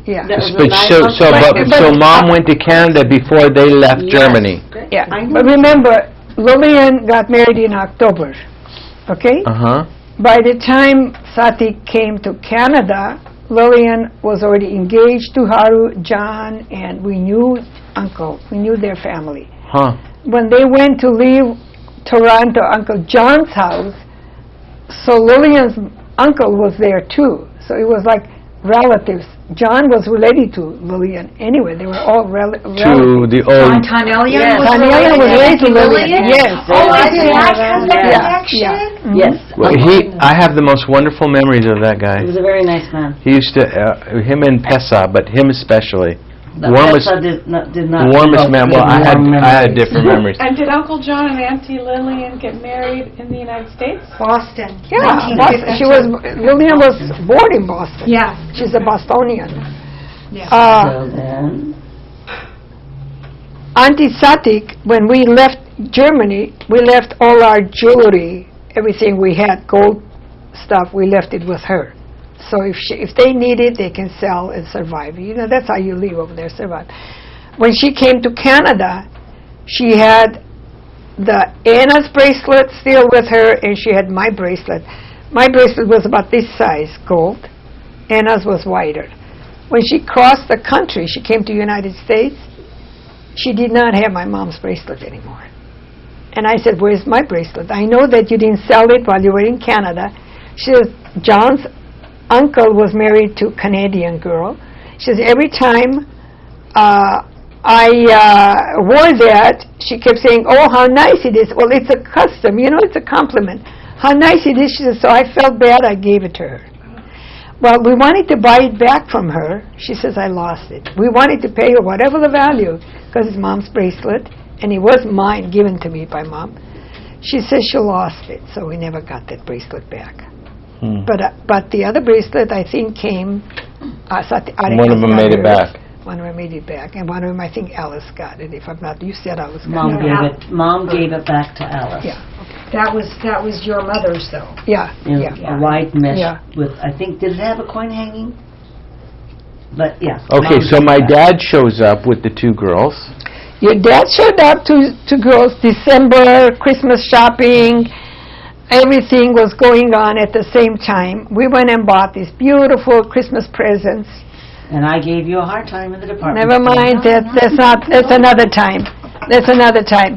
Yeah. There was a But nine-month so Mom went to Canada before they left Yes. Germany. Yeah. I know. But remember, Lillian got married in October. Okay? Uh-huh. By the time Sati came to Canada, Lillian was already engaged to Haru, John, and we knew Uncle. We knew their family. Huh. When they went to leave Toronto, Uncle John's house, so Lillian's uncle was there too. So it was like relatives. John was related to Lillian anyway. They were all relatives. To the John old... Tanelian Yes. was Tanelian was related related to to Lillian. Lillian? Yes. Oh, I I didn't that know has that. a Yeah, connection? yeah. Yes. Well, I have the most wonderful memories of that guy. He was a very nice man. He used to, him and Pesa, but him especially. The Warmest- Pesa did not. Warmest man. Well, I had different memories. And did Uncle John and Auntie Lillian get married in the United States? Boston. Yeah, Boston. Lillian was born in Boston. Yeah. She's a Bostonian. Yeah. So then, Auntie Satik, when we left Germany, we left all our jewelry, everything we had, gold stuff, we left it with her. So if they need it, they can sell and survive. You know, that's how you live over there, survive. When she came to Canada, She had the Anna's bracelet still with her, and she had my bracelet. My bracelet was about this size, gold. Anna's was wider. When she crossed the country, she came to the United States, she did not have my mom's bracelet anymore. And I said, where's my bracelet? I know that you didn't sell it while you were in Canada. She says, John's uncle was married to a Canadian girl. She says, every time I wore that, she kept saying, oh, how nice it is. Well, it's a custom, it's a compliment. How nice it is. She says, so I felt bad, I gave it to her. Well, we wanted to buy it back from her. She says, I lost it. We wanted to pay her whatever the value, because it's mom's bracelet, and it was mine, given to me by mom. She says she lost it, so we never got that bracelet back. But the other bracelet, I think, came... One of them made it back. One of them made it back, and one of them, I think Alice got it. If I'm not, you said Alice got Mom it. gave it back to Alice. Yeah. That was your mother's, though. Yeah, In yeah. a white mesh Yeah. with, I think, did it have a coin hanging? But, yeah. Okay, Mom so gave my it back. dad shows up with the two girls. Your dad showed up to girls December, Christmas shopping. Everything was going on at the same time. We went and bought these beautiful Christmas presents. And I gave you a hard time in the department. Never mind, that's another time. That's another time.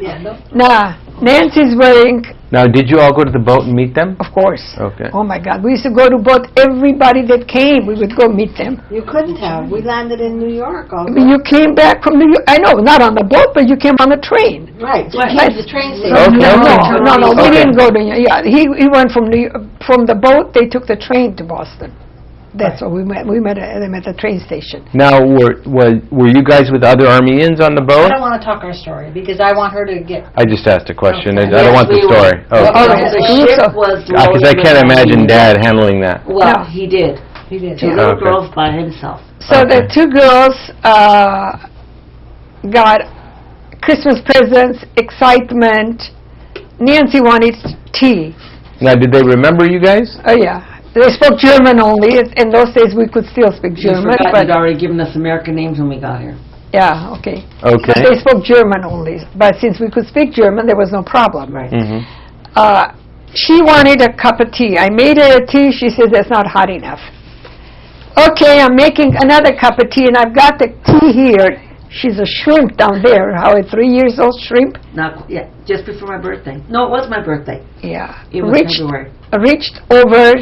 Nah, Nancy's wearing, Now, did you all go to the boat and meet them? of course. Okay. Oh my God, we used to go to boat, everybody that came, we would go meet them. You couldn't have. We landed in New York. I mean, you came back from New York, I know, not on the boat, but you came on the train. Right. We Right. came to the train station. Okay. No, we Okay. didn't go to, he went from the boat, they took the train to Boston. That's what we met them at the train station. Now, were you guys with other Armenians on the I boat? don't want to talk our story because I want her to get... I just asked a question. Okay. I don't want the Yes, we story. were. Oh. Oh, The okay. ship was Because I loaded can't with imagine Armenians. Dad handling that. Well, No. he did. He did. Two little Okay. girls by himself. So Okay. the two girls got Christmas presents, excitement. Nancy wanted tea. Now, did they remember you guys? Oh, yeah. They spoke German only. In those days, we could still speak You German. forgot But you'd already given us American names when we got here. yeah, okay. Okay. They spoke German only. But since we could speak German, there was no problem. Right. Mm-hmm. She wanted a cup of tea. I made her a tea. She says, that's not hot enough. Okay, I'm making another cup of tea, and I've got the tea here. She's a shrimp down there. How a 3 years old shrimp? Yeah, just before my birthday. No, it was my birthday. Yeah. It was February. Reached over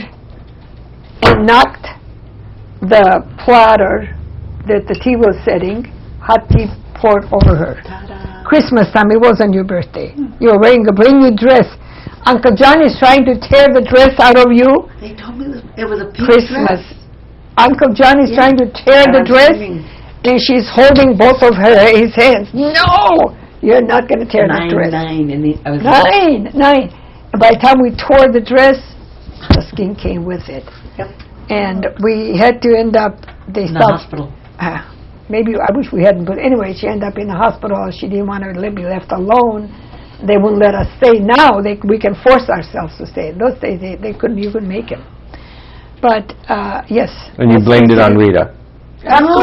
and knocked the platter that the tea was setting, hot tea poured over her. Christmas time, it wasn't your birthday. You were wearing a brand new dress. Uncle John is trying to tear the dress out of you. They told me it was a pink Christmas. dress. Uncle John is trying to tear And the I'm dress, screaming, and she's holding both of his hands. No! You're not going to tear the dress. 9, and I was Nine. And by the time we tore the dress, the skin came with it. Yep. And we had to end up, they in the stopped. hospital. Maybe, I wish we hadn't, but anyway, she ended up in the hospital. She didn't want to be left alone. They wouldn't let us stay. Now we can force ourselves to stay. In those days, they couldn't. You couldn't make it. But yes. And you blamed it on Rita. No,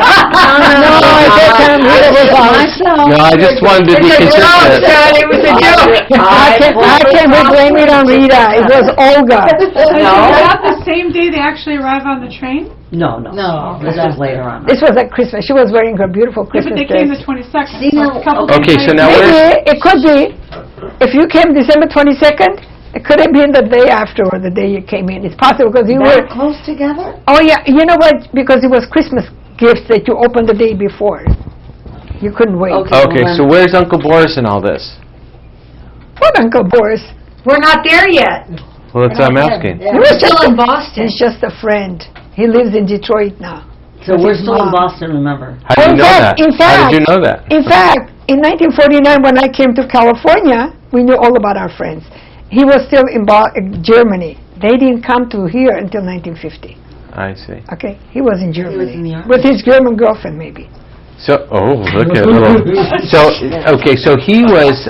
at that time Rita was out. No, I just wanted to be consistent. It was a joke. How can we blame it on Rita? It was Olga. So is that the same day they actually arrive on the train? No. No. This was later on. This was at Christmas. She was wearing her beautiful Yeah, but Christmas they came dress. the 22nd. See, so no, a couple okay, days so later. now Maybe it could be. If you came December 22nd, it could have been the day after or the day you came in. It's possible because you were. That close together? Oh yeah, you know what? Because it was Christmas gifts that you opened the day before. You couldn't wait. Okay, so where's Uncle Boris in all this? What, Uncle Boris? We're not there yet. Well, that's what I'm asking. He was Still just in Boston. He's just a friend. He lives in Detroit now. So we're his still in mom. Boston, remember? How did you know that? In How did you fact, know that? In fact, in 1949, when I came to California, we knew all about our friends. He was still in Germany. They didn't come to here until 1950. I see. Okay, he was in Germany in the army. with his German girlfriend, maybe. So, look at a little. So, okay, so he was.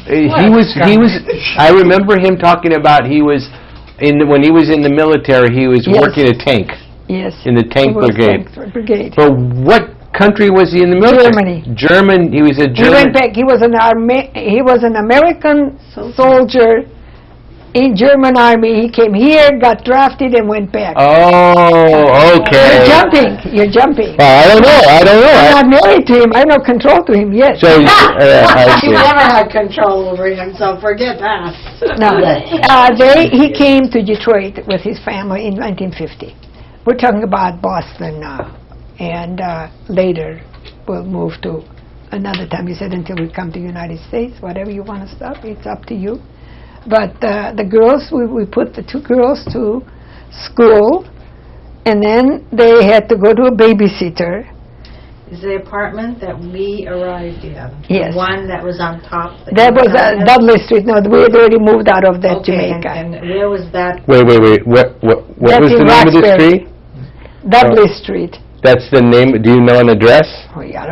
He was. I remember him talking about when he was in the military. He was Yes. working a tank Yes. in the tank He was brigade. tank brigade. But what country was he in the military? Germany. German. He was a He German. went back. He was an American soldier in German army. He came here, got drafted, and went back. Oh, okay. You're jumping. I don't know. I'm not married to him. I have no control to him yet. So, I You see. never had control over him, so forget that. No. He came to Detroit with his family in 1950. We're talking about Boston now. And later we'll move to another time. He said until we come to the United States, whatever you want to stop, it's up to you. But the girls, we put the two girls to school, and then they had to go to a babysitter. Is the apartment that we arrived in? Yes. The one that was on top? That was Dudley Street. No, we had already moved out of that Okay, Jamaica. and where was that? Wait. What That's was in the name of the Roxbury. street? Dudley Street. That's the name. Do you know an address? Oh, yeah.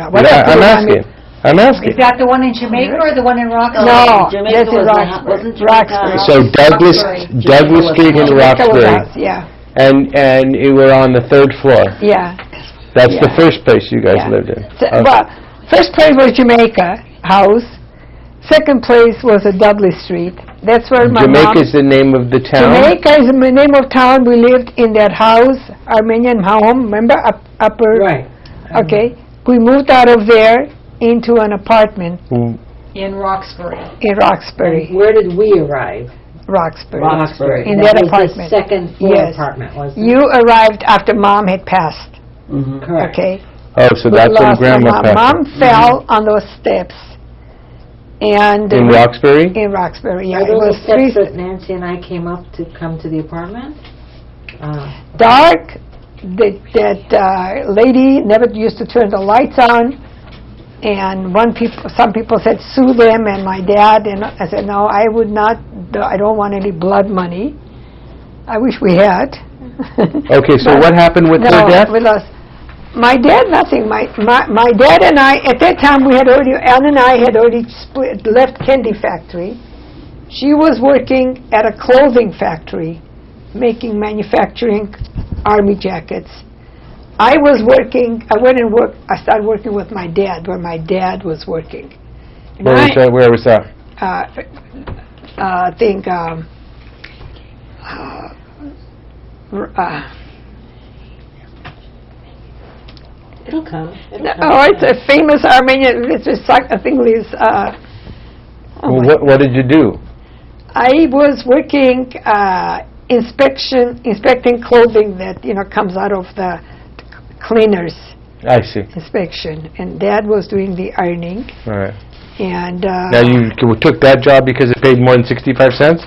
I'm asking. Is that the one in Jamaica or the one in Rockville? No, Jamaica that's in was Roxbury. wasn't Jamaica- So Douglas Street in Jamaica was Roxbury, ours, yeah, and you were on the 3rd floor. yeah. That's the Yeah. first place you guys Yeah. lived in. So, Okay. well, first place was Jamaica House. Second place was a Dudley Street. That's where my Jamaica's the name of the town. Jamaica is the name of town. We lived in that house, Armenian home. Remember, upper. Right. Okay. We moved out of there into an apartment In Roxbury. in Roxbury. Where did we arrive? Roxbury. Roxbury. In that was apartment. the second floor Yes. apartment, wasn't it? You arrived after Mom had passed. Correct. Okay. Oh, so We that's when lost Grandma my passed. Mom fell on those steps. And In Roxbury? In Roxbury, yeah. Are It those was the three steps that Nancy and I came up to come to the apartment? dark. That lady never used to turn the lights on, and some people said sue them, and my dad, and I said no, I would not. I don't want any blood money. I wish we had. Okay, so what happened with their death? With us. My dad, nothing. My dad and I, at that time, Ann and I had already left candy factory. She was working at a clothing factory, manufacturing army jackets. I was working, I started working with my dad, where my dad was working. And Where was that? I think, It'll come. it's a famous Armenian, I think it is, What did you do? I was working inspecting clothing that comes out of the cleaners I see. inspection, and Dad was doing the ironing. All right. And Now you took that job because it paid more than 65 cents?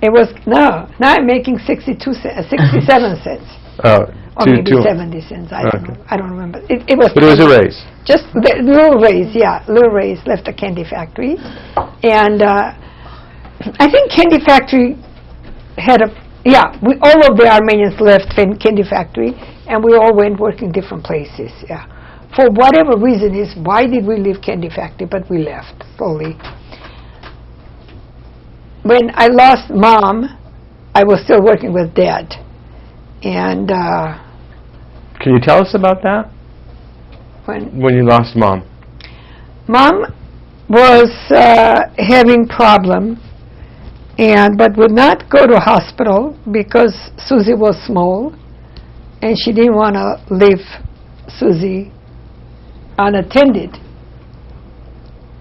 it was now I'm making 67 cents, Oh, or maybe 70 cents. I don't Okay. know. I don't remember. It was. but it was a raise. Just a little raise, yeah, little raise. Left the candy factory, and I think candy factory had all of the Armenians left candy factory, and we all went working different places. Yeah, for whatever reason why did we leave candy factory? But we left slowly. When I lost Mom, I was still working with Dad, and Can you tell us about that? When you lost Mom? Mom was having problem, but would not go to hospital because Susie was small, and she didn't want to leave Susie unattended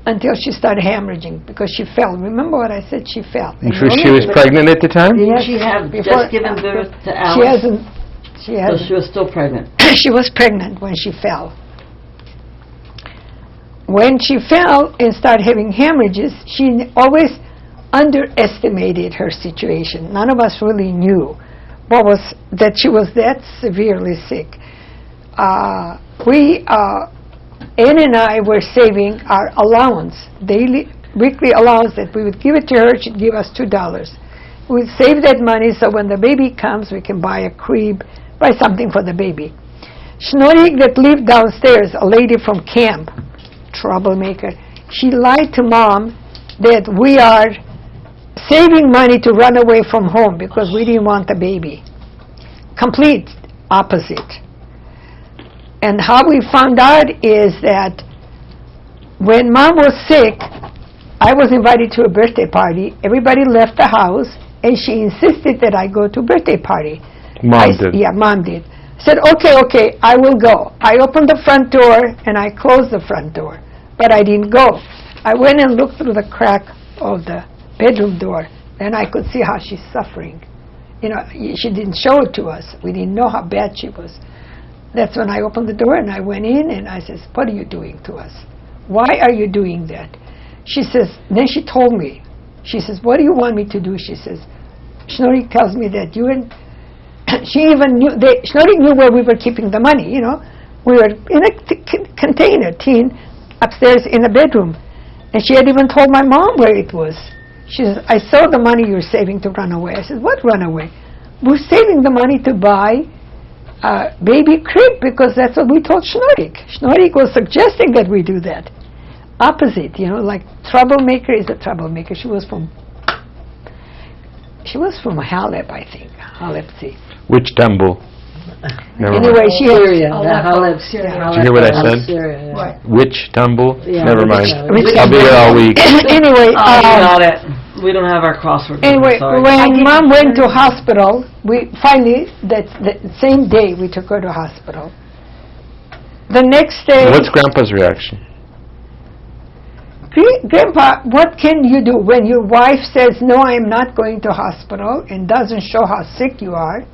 until she started hemorrhaging because she fell. Remember what I said? She fell. She was pregnant at the time? Didn't she have just given birth to Alice? She So hasn't. she was still pregnant. She was pregnant when she fell. When she fell and started having hemorrhages, she always underestimated her situation. None of us really knew that she was that severely sick. Ann and I were saving our allowance, weekly allowance that we would give it to her. She'd give us $2. We'd save that money so when the baby comes, we can buy a crib, buy something for the baby. Schnorik that lived downstairs, a lady from camp, troublemaker, she lied to Mom that we are saving money to run away from home because we didn't want the baby. Complete opposite. And how we found out is that when Mom was sick, I was invited to a birthday party. Everybody left the house, and she insisted that I go to a birthday party. Mom did. Yeah, Mom did. Said, okay, I will go. I opened the front door, and I closed the front door, but I didn't go. I went and looked through the crack of the bedroom door, and I could see how she's suffering. You know, she didn't show it to us. We didn't know how bad she was. That's when I opened the door, and I went in, and I says, what are you doing to us? Why are you doing that? She says, then she told me, she says, what do you want me to do? She says, Schnorik tells me that you and, she even knew, Schnorik knew where we were keeping the money, you know. We were in a container, tin, upstairs in a bedroom. And she had even told my mom where it was. She says, I saw the money you're saving to run away. I said, what run away? We're saving the money to buy a baby crib because that's what we told Schnorik. Schnorik was suggesting that we do that. Opposite, you know, like troublemaker is a troublemaker. She was from Halep, I think. Halep, see. Which temple? Never mind. Anyway, she had... Syria, the Haleb, Syria. Did you hear what I said? Syria, yeah. Right. Which temple? Yeah, Never mind. Which I'll be here all week. Anyway, got it. We don't have our crossword. anyway, Sorry. when Mom went to hospital, we finally, that the same day, we took her to hospital. The next day... What's Grandpa's reaction? Grandpa, what can you do when your wife says, no, I am not going to hospital, and doesn't show how sick you are?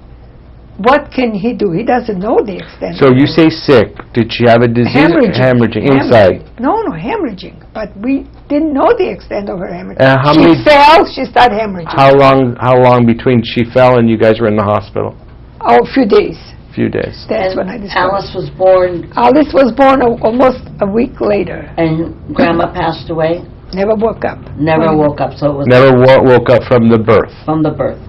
What can he do? He doesn't know the extent. So you say sick. Did she have a disease? Hemorrhaging inside. No, hemorrhaging. But we didn't know the extent of her hemorrhage. How She many- fell, she started hemorrhaging. How long between she fell and you guys were in the hospital? Oh, a few days. Few days. That's And when I discovered. Alice was born, Alice was born almost a week later. and Grandma passed away. Never woke up. Never woke up, so it was Never woke up from the birth. from the birth.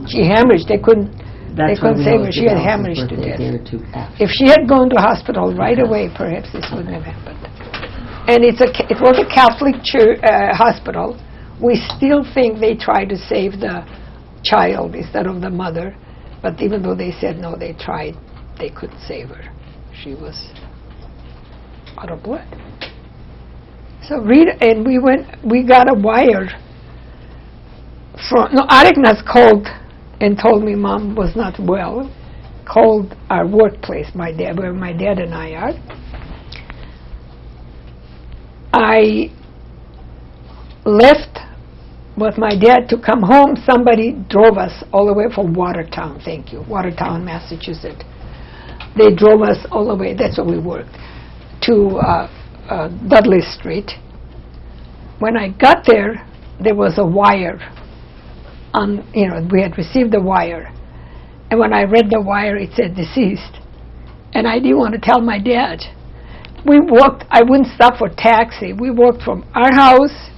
She hemorrhaged. They couldn't That's couldn't when we save always her. She did had Alice's hemorrhaged to birthday, death. a day or two after. If she had gone to hospital right away, perhaps this wouldn't have happened. And it was a Catholic hospital. We still think they tried to save the child instead of the mother. But even though they said no, they tried, they couldn't save her. She was out of blood. So we got a wire from, Aregnas called and told me Mom was not well, called our workplace, where my dad and I are. I left with my dad to come home. Somebody drove us all the way from Watertown, Watertown, Massachusetts. They drove us all the way, that's where we worked, to Dudley Street. When I got there, there was a wire we had received the wire. And when I read the wire, it said deceased. And I didn't want to tell my dad. We walked, I wouldn't stop for taxi. We walked from our house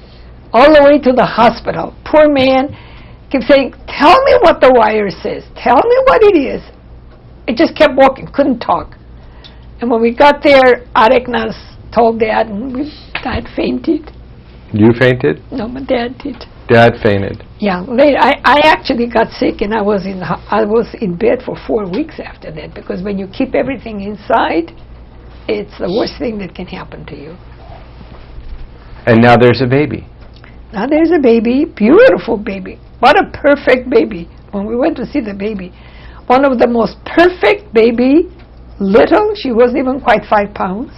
all the way to the hospital. Poor man kept saying, tell me what the wire says. Tell me what it is. It just kept walking, couldn't talk. And when we got there, Aregnas told Dad, and Dad fainted. You fainted? No, my dad did. Dad fainted. Yeah, later, I actually got sick, and I was in bed for 4 weeks after that, because when you keep everything inside, it's the worst thing that can happen to you. And now there's a baby. Now there's a baby, beautiful baby. What a perfect baby. When we went to see the baby, one of the most perfect baby, little, she wasn't even quite 5 pounds.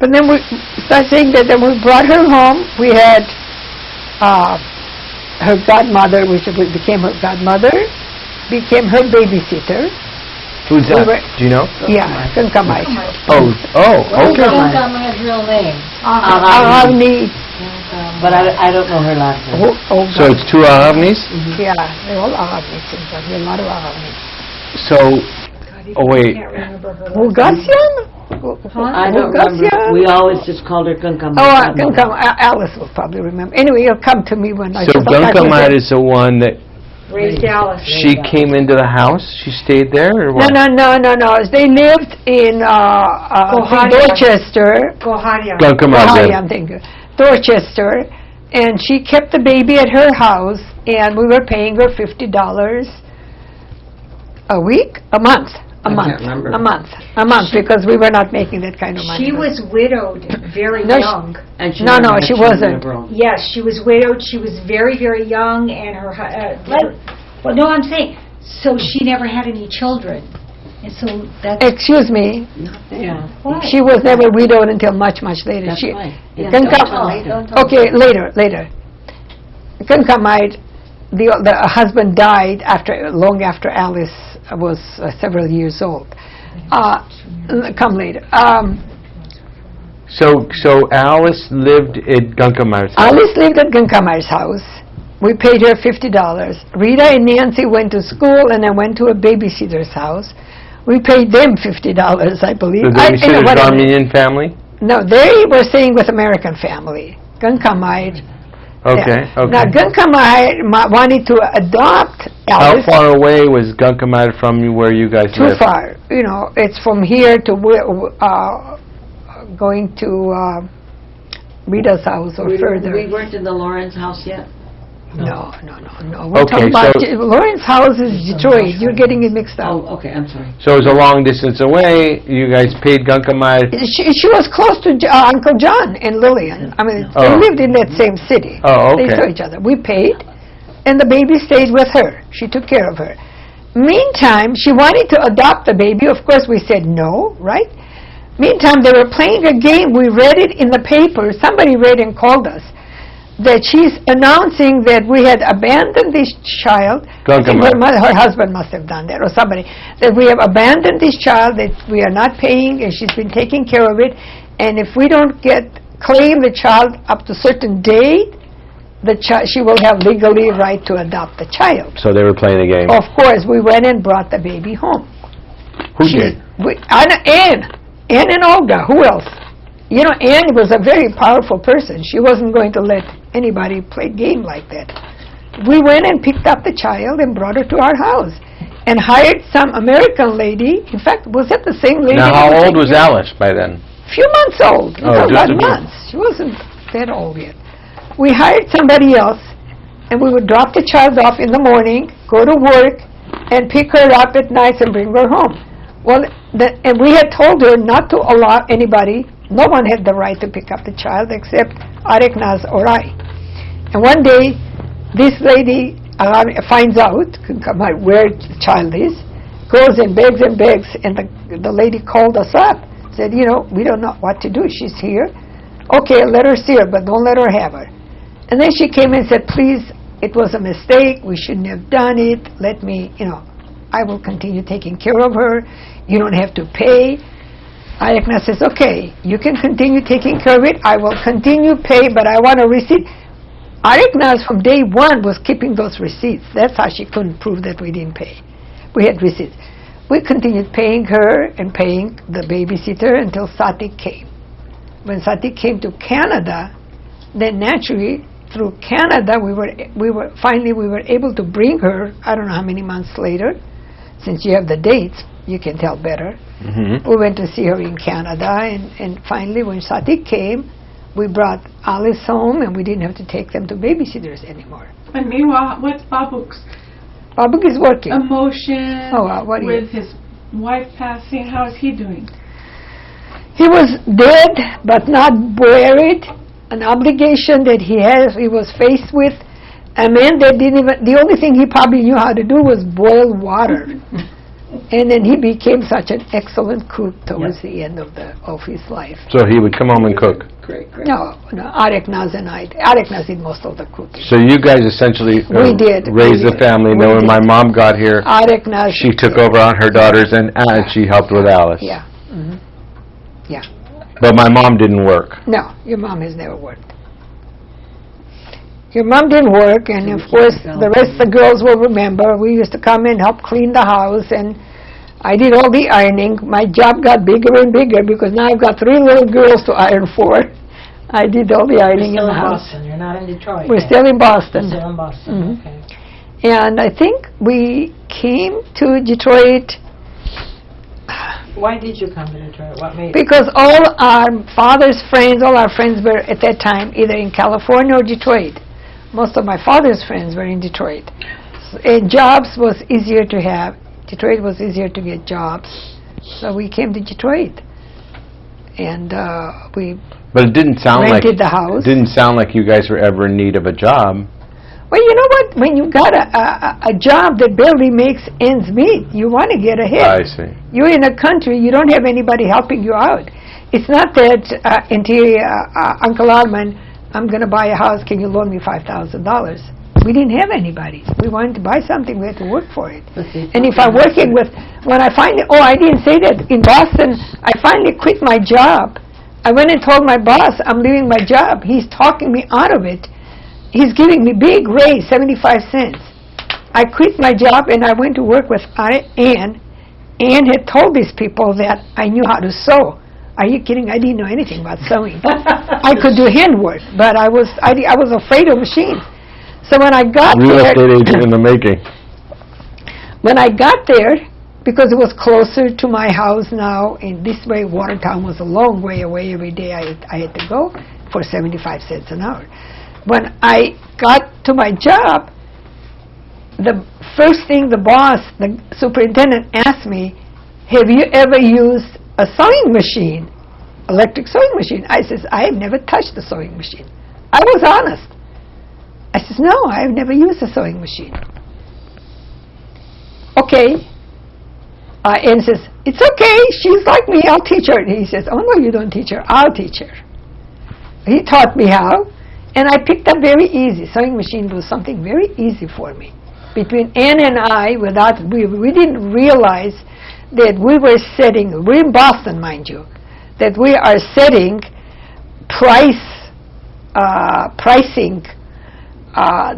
But then we started saying that then we brought her home. We had her godmother, which became her godmother, became her babysitter. Who's that? Do you know? Yeah, Kankamai. Oh, okay. Don't tell me his real name. Ahavni. But I don't know her last name. So it's two Ahavnis? Yeah, they're all Ahavnis. There are a lot of Ahavnis. So, oh wait. Ulgasian? I don't remember. We always just called her Gunkam. Oh, Gunkam. Alice will probably remember. Anyway, you'll come to me when I... So Gunkamite is the one that Raised Alice. she came into the house? She stayed there or what? No. They lived in Dorchester. Gohadia. Gunkamite. I'm thinking. Dorchester. And she kept the baby at her house, and we were paying her $50 a month. A month, because we were not making that kind of money. She was widowed very No, young. No, she wasn't. Yes, she was widowed. She was very, very young, and her. Well, no, I'm saying, so she never had any children, and so that's. Excuse me, Yeah. Why? she was never widowed until much, much later. That's She right. Okay, later. Kankamite, the husband died long after Alice was several years old. Come later. So Alice lived at Gunkamai's house? Alice lived at Gunkamai's house. We paid her $50. Rita and Nancy went to school, and I went to a babysitter's house. We paid them $50, I believe. The babysitter's Armenian family? No, they were staying with American family. Gunkamite. Okay, okay. Now, Gunkamite wanted to adopt Alice. How far away was Gunkamite from where you guys Too live? far. It's from here to going to Rita's house or further. We weren't in the Lawrence house yet? No. We're Okay, talking about so- Lawrence House is Detroit. You're getting it mixed up. Oh, okay, I'm sorry. So it was a long distance away. You guys paid Gunkamite. She was close to Uncle John and Lillian. I mean, they Oh. lived in that same city. Oh, They okay. saw each other. We paid, and the baby stayed with her. She took care of her. Meantime, she wanted to adopt the baby. Of course, we said no, right? Meantime, they were playing a game. We read it in the paper. Somebody read and called us that she's announcing that we had abandoned this child. I think her husband must have done that, or somebody. That we have abandoned this child, that we are not paying, and she's been taking care of it. And if we don't claim the child up to a certain date, she will have legally right to adopt the child. So they were playing a game. Of course, we went and brought the baby home. Who did? Anne and Olga. Who else? Anne was a very powerful person. She wasn't going to let anybody play game like that. We went and picked up the child and brought her to our house and hired some American lady. In fact, was that the same lady? Now, how old was Alice by then? Few months old. Oh, just a few. Months. She wasn't that old yet. We hired somebody else, and we would drop the child off in the morning, go to work, and pick her up at night and bring her home. Well, and we had told her not to allow anybody. No one had the right to pick up the child except Areknaz or I. And one day, this lady finds out where the child is, goes and begs, and the lady called us up, said, we don't know what to do. She's here. Okay, let her see her, but don't let her have her. And then she came and said, please, it was a mistake. We shouldn't have done it. Let me, I will continue taking care of her. You don't have to pay. Areknaz says, okay, you can continue taking care of it. I will continue pay, but I want a receipt. Areknaz from day one was keeping those receipts. That's how she couldn't prove that we didn't pay. We had receipts. We continued paying her and paying the babysitter until Satik came. When Satik came to Canada, then naturally through Canada we were finally able to bring her. I don't know how many months later, since you have the dates, you can tell better. Mm-hmm. We went to see her in Canada, and finally when Satik came, we brought Alice home, and we didn't have to take them to babysitters anymore. And meanwhile, what's Babuk's Babuk is working. emotion What with his wife passing? How is he doing? He was dead, but not buried. An obligation that he was faced with. A man that the only thing he probably knew how to do was boil water. And then he became such an excellent cook towards the end of his life. So he would come home and cook. No, Areknaz and Areknaz did most of the cooking. So you guys essentially We did. raised the family. And then when my mom got here, Areknaz. she took over on her daughters and she helped with Alice. Yeah. Mm-hmm. Yeah. But my mom didn't work. No, your mom has never worked. Your mom didn't work, and of course the rest of the girls will remember. We used to come and help clean the house, and I did all the ironing. My job got bigger and bigger because now I've got 3 little girls to iron for. I did all the ironing in the house. You're not in Detroit. We're yet. still in Boston. Still in Boston. Mhm. Okay. And I think we came to Detroit Why did you come to Detroit? What made? because all our father's friends, all our friends were at that time either in California or Detroit. Most of my father's friends were in Detroit. And jobs was easier to have. Detroit was easier to get jobs, so we came to Detroit. And we But it didn't sound like rented the house. Didn't sound like you guys were ever in need of a job. Well, you know what? When you got a job that barely makes ends meet, you want to get ahead. I see. You're in a country, you don't have anybody helping you out. It's not that, Uncle Alman, I'm going to buy a house, can you loan me $5,000? We didn't have anybody. We wanted to buy something, we had to work for it. And if I'm working with, when I finally, I didn't say that, in Boston, I finally quit my job. I went and told my boss, I'm leaving my job. He's talking me out of it. He's giving me big raise, 75 cents. I quit my job and I went to work with Ann. Ann had told these people that I knew how to sew. Are you kidding? I didn't know anything about sewing. I could do handwork, but I was afraid of machines. So when I got Real there, estate agent in the making. when I got there, because it was closer to my house now, in this way, Watertown was a long way away. Every day I had to go for 75 cents an hour. When I got to my job, the first thing the boss, the superintendent, asked me, have you ever used a sewing machine, electric sewing machine? I says, I have never touched a sewing machine. I was honest. I says, no, I have never used a sewing machine. Okay. And says, it's okay, she's like me, I'll teach her. And he says, oh no, you don't teach her, I'll teach her. He taught me how, and I picked up very easy. Sewing machine was something very easy for me. Between Ann and I, we didn't realize that we were setting, we're in Boston, mind you, that we are setting pricing.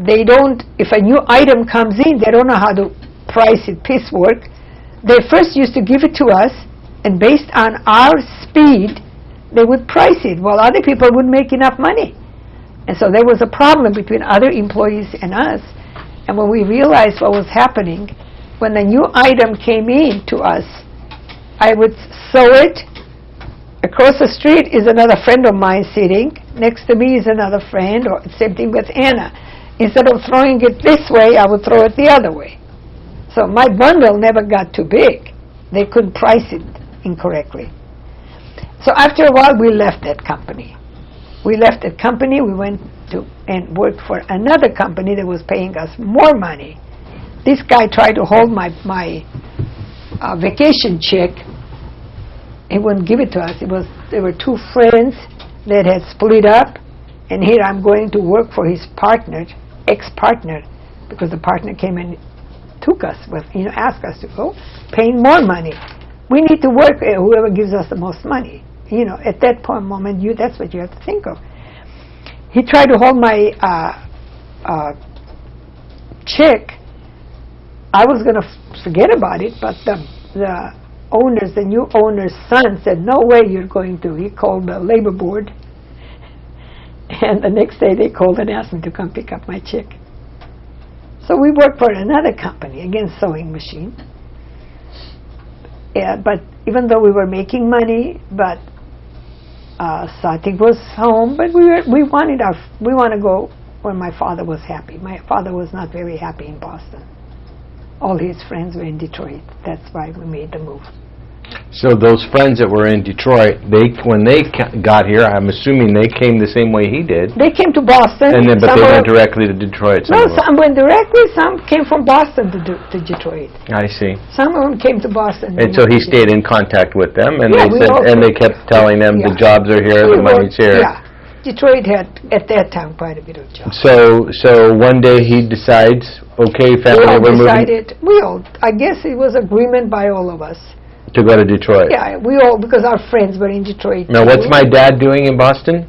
They don't, if a new item comes in, they don't know how to price it piecework. They first used to give it to us, and based on our speed, they would price it, while other people wouldn't make enough money. And so there was a problem between other employees and us. And when we realized what was happening, when a new item came in to us, I would sew it. Across the street is another friend of mine sitting. Next to me is another friend, or same thing with Anna. Instead of throwing it this way, I would throw it the other way. So my bundle never got too big. They couldn't price it incorrectly. So after a while, we left that company. We left that company, we went to and worked for another company that was paying us more money. This guy tried to hold my vacation check. He wouldn't give it to us. There were two friends that had split up, and here I'm going to work for his partner, ex-partner, because the partner came and took us, asked us to go, paying more money. We need to work whoever gives us the most money. At that moment, that's what you have to think of. He tried to hold my check. I was going to forget about it, but the new owner's son said, no way you're going to. He called the labor board, and the next day they called and asked me to come pick up my check. So we worked for another company, again, sewing machine. But even though we were making money, but Sati was home, but we want to go where my father was happy. My father was not very happy in Boston. All his friends were in Detroit. That's why we made the move. So those friends that were in Detroit, when they got here, I'm assuming they came the same way he did. They came to Boston. But they went directly to Detroit. No, some went directly. Some came from Boston to Detroit. I see. Some of them came to Boston. And so he stayed in contact with them, and Yeah, they kept telling them the jobs are here, the money's here. Yeah, Detroit had at that time quite a bit of jobs. So one day he decides, okay, family, we're moving. I guess it was agreement by all of us. To go to Detroit. Yeah, because our friends were in Detroit. Now, what's my dad doing in Boston?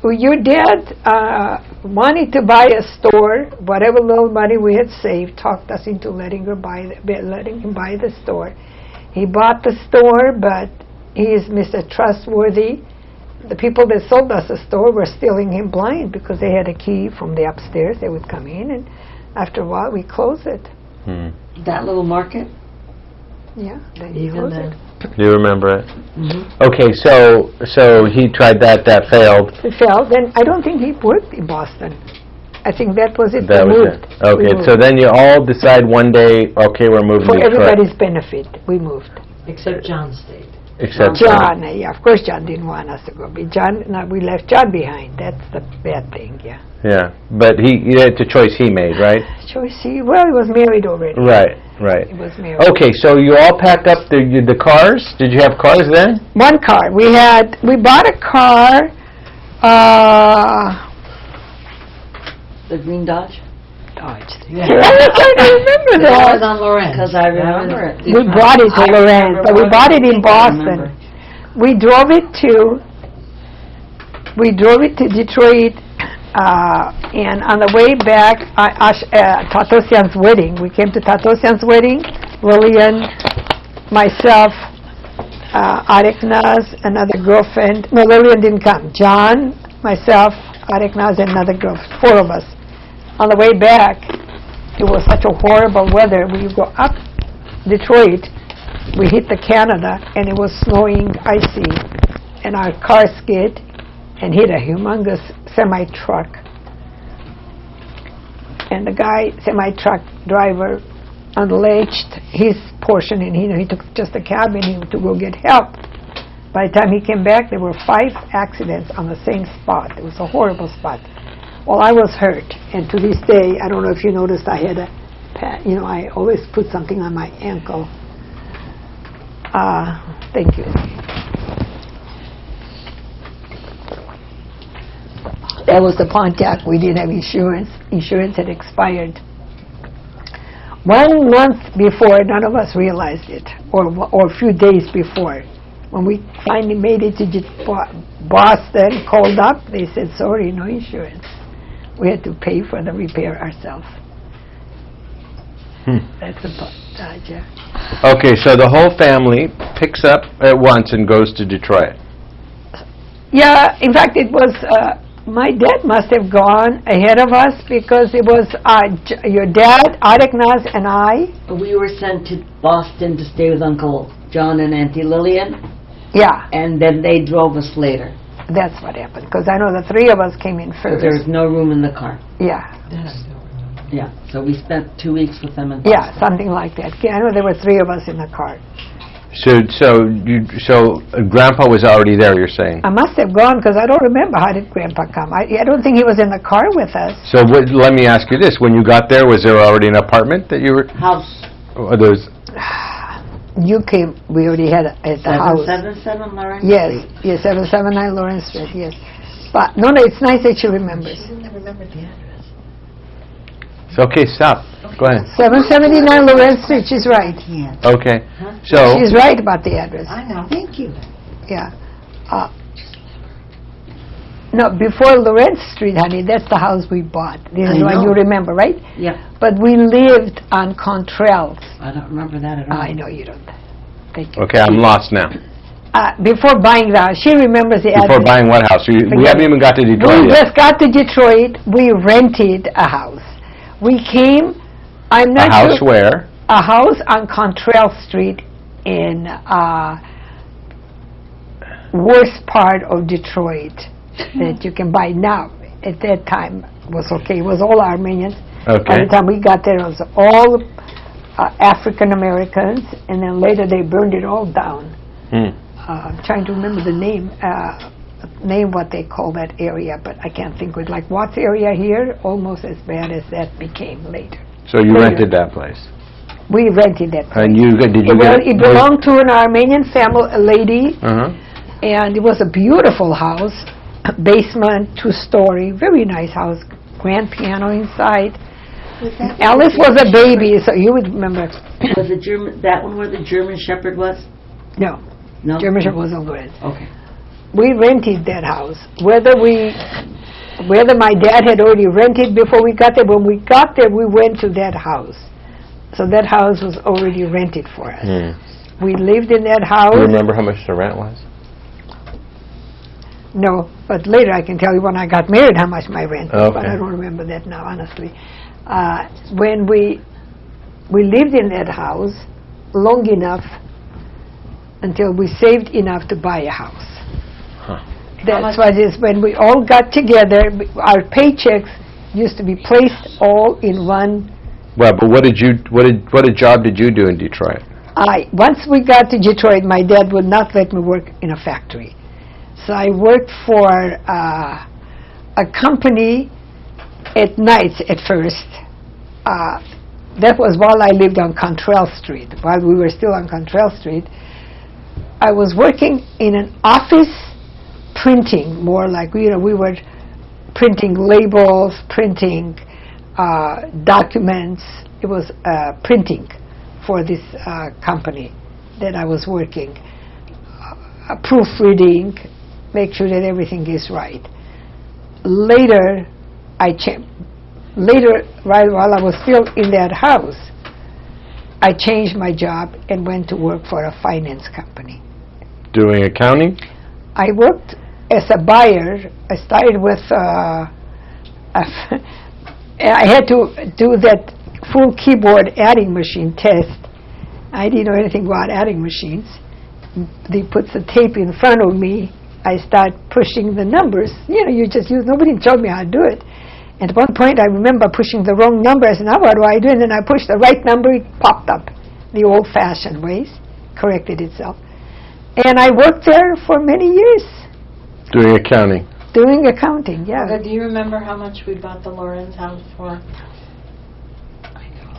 Well, your dad wanted to buy a store. Whatever little money we had saved talked us into letting him buy the store. He bought the store, but he is Mr. Trustworthy. The people that sold us the store were stealing him blind because they had a key from the upstairs. They would come in, and after a while, we closed it. That little market? Yeah, then he closed it. Do you remember it? Mm-hmm. Okay, so he tried that failed. It failed. Then I don't think he worked in Boston. I think that was it. That We was moved. it. Okay, We so moved. then you all decide one day, okay, we're moving For to Detroit. everybody's benefit, we moved. Except John stayed. Except John, yeah, of course John didn't want us to go. We left John behind. That's the bad thing, yeah. Yeah, but it's a choice he made, right? Choice, he was married already. Right. He was married. Okay, so you all packed up the cars? Did you have cars then? One car. We bought a car, The green Dodge? Dodge. Yeah. I was trying to remember That was that. on Lorenz. Because I remember it. We bought it to I Lorenz, remember but we what bought it I in think I Boston. remember. We drove it to Detroit, and on the way back, Tatosian's wedding. We came to Tatosian's wedding. Lillian, myself, Areknaz, another girlfriend. No, Lillian didn't come. John, myself, Areknaz, and another girl. 4 of us. On the way back, it was such a horrible weather. We go up Detroit, we hit the Canada, and it was snowing, icy, and our car skid and hit a humongous semi-truck. And the guy, semi-truck driver, unlatched his portion, and he took just a cab and he to go get help. By the time he came back, there were 5 accidents on the same spot. It was a horrible spot. Well, I was hurt, and to this day, I don't know if you noticed, I had I always put something on my ankle. Thank you. That was the Pontiac. We didn't have insurance. Insurance had expired. 1 month before, none of us realized it, or a few days before. When we finally made it to Boston, called up, they said, sorry, no insurance. We had to pay for the repair ourselves. That's a Dodge, yeah. Okay, so the whole family picks up at once and goes to Detroit. Yeah, in fact, it was, my dad must have gone ahead of us because it was your dad, Areknaz, and I. We were sent to Boston to stay with Uncle John and Auntie Lillian, Yeah, and then they drove us later. that's what happened, because I know the 3 of us came in first. There was no room in the car. Yeah, Yeah, so we spent 2 weeks with them in yeah, Boston. something like that. I know there were 3 of us in the car. So Grandpa was already there, you're saying? I must have gone because I don't remember how did Grandpa come. I don't think he was in the car with us. So let me ask you this: when you got there, was there already an apartment that you were? House Or there's You came, we already had at the house. 777 Lawrence Yes, Street. yes, 779 Lawrence Street, yes. But, no, it's nice that she remembers. it's okay. Stop. Go ahead. 779 Lawrence Street, she's right. Okay. So She's right about the address, I know. Thank you. yeah. No, before Lawrence Street, honey, that's the house we bought. This is I what know. you remember, right? Yeah, But we lived on Contrells. I don't remember that at all. I know you don't. Thank you. okay, I'm lost now. Before buying the house, she remembers the Before address. buying what house? We haven't even got to Detroit We yet. just got to Detroit. We rented a house. We came, I'm A not house sure, where? a house on Contrell Street in worst part of Detroit that you can buy now. At that time, it was okay. It was all Armenians. By Okay. the time we got there, it was all African Americans, and then later they burned it all down. I'm trying to remember the name what they call that area, but I can't think of it. Like Watts area here, almost as bad as that became later. So you Later. rented that place, We rented that place. and did you Well, get? it belonged to an Armenian family, a lady, Uh-huh. and it was a beautiful house, basement, 2-story, very nice house, grand piano inside. Alice was a baby, so you would remember. Was it German, that one where the German Shepherd was? No, No? German Shepherd wasn't good. Okay. We rented that house. Whether my dad had already rented before we got there, when we got there, we went to that house. So that house was already rented for us. We lived in that house. Do you remember how much the rent was? No, but later I can tell you when I got married how much my rent was, but Okay. I don't remember that now, honestly. When we lived in that house long enough until we saved enough to buy a house. Huh. That's what it is. When we all got together, our paychecks used to be placed all in one. Well, but what job did you do in Detroit? Once we got to Detroit, my dad would not let me work in a factory. So I worked for a company at nights at first. That was while I lived on Cantrell Street. While we were still on Cantrell Street, I was working in an office printing, more like, we were printing labels, printing documents. It was printing for this company that I was working. Proofreading, make sure that everything is right. Later, while I was still in that house, I changed my job and went to work for a finance company. Doing accounting? I worked as a buyer. I started with I had to do that full keyboard adding machine test. I didn't know anything about adding machines. They put the tape in front of me. I start pushing the numbers. You just use. Nobody told me how to do it. At one point, I remember pushing the wrong number. I said, now what do I do? And then I pushed the right number. It popped up the old-fashioned ways, corrected itself. And I worked there for many years. Doing accounting? Doing accounting, yeah. Olga, do you remember how much we bought the Lawrence house for?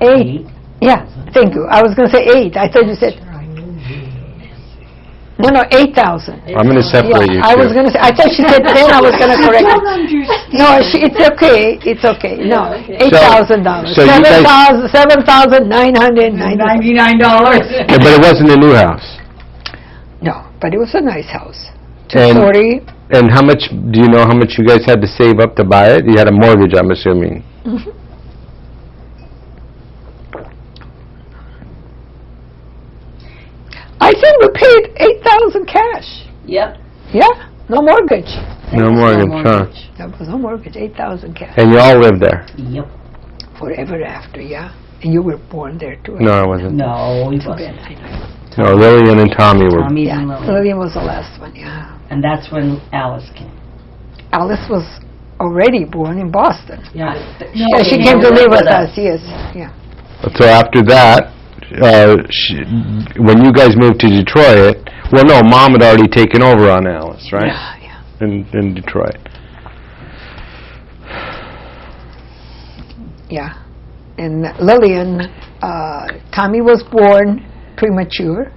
8. Yeah, thank you. I was going to say 8. I thought you said... No, 8,000. I'm going to separate you two. I was going to say... I thought she said 10. I was going to correct it. No, it's okay. It's okay. No, $8,000. So you guys- $7,999. But it wasn't a new house? No, but it was a nice house. And- 240. And how much, do you know how much you guys had to save up to buy it? You had a mortgage, I'm assuming. Mhm. I think we paid 8,000 cash. Yep. Yeah, no mortgage. No mortgage, huh? There was no mortgage, 8,000 cash. And you all lived there? Yep. Forever after, yeah. And you were born there too. No, I wasn't. No, we Too bad, wasn't. I know. No, Lillian and Tommy were. Tommy Yeah, and Lily. Lillian was the last one, yeah. And that's when Alice came. Alice was already born in Boston. Yeah. Yeah, she came to live with us, yes, yeah. So after that, when you guys moved to Detroit, well, no, Mom had already taken over on Alice, right? Yeah. In Detroit. Yeah. And Lillian, Tommy was born premature.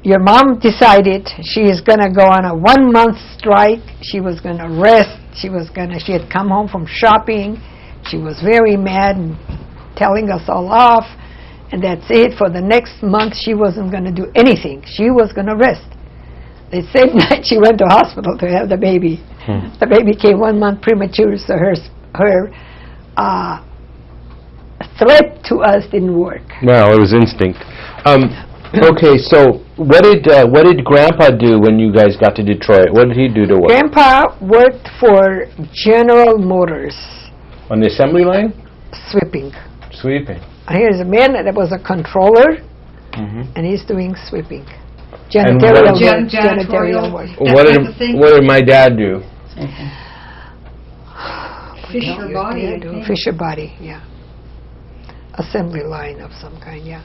Your mom decided she is going to go on a 1-month strike. She was going to rest. She had come home from shopping. She was very mad and telling us all off. And that's it. For the next month, she wasn't going to do anything. She was going to rest. The same night she went to hospital to have the baby. The baby came 1 month premature, so her threat to us didn't work. Well, it was instinct. Okay, so what did Grandpa do when you guys got to Detroit? What did he do to work? Grandpa worked for General Motors, On the assembly line? sweeping. Sweeping. Here's a man that was a controller, Mm-hmm. and he's doing sweeping. And Janitorial what- work. Janitorial work. What did my dad do? Fisher Body, I think. Fisher Body, yeah. Assembly line of some kind, yeah.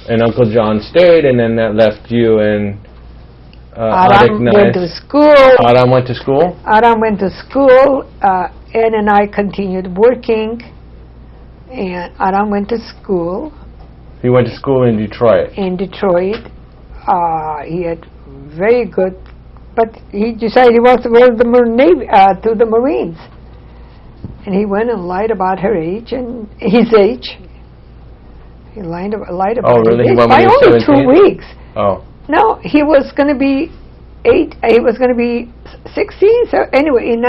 And Uncle John stayed, and then that left you and Aram went to school. Aram went to school? Aram went to school. Ann and I continued working. And Aram went to school He went to school in Detroit. in Detroit. He had very good, but he decided he wants to go to the Navy, to the Marines. And he went and lied about her age and his age. He lied about Oh, really? his He age went by when he was only 17? 2 weeks. Oh. No, he was going to be 8. He was going to be 16. So anyway, in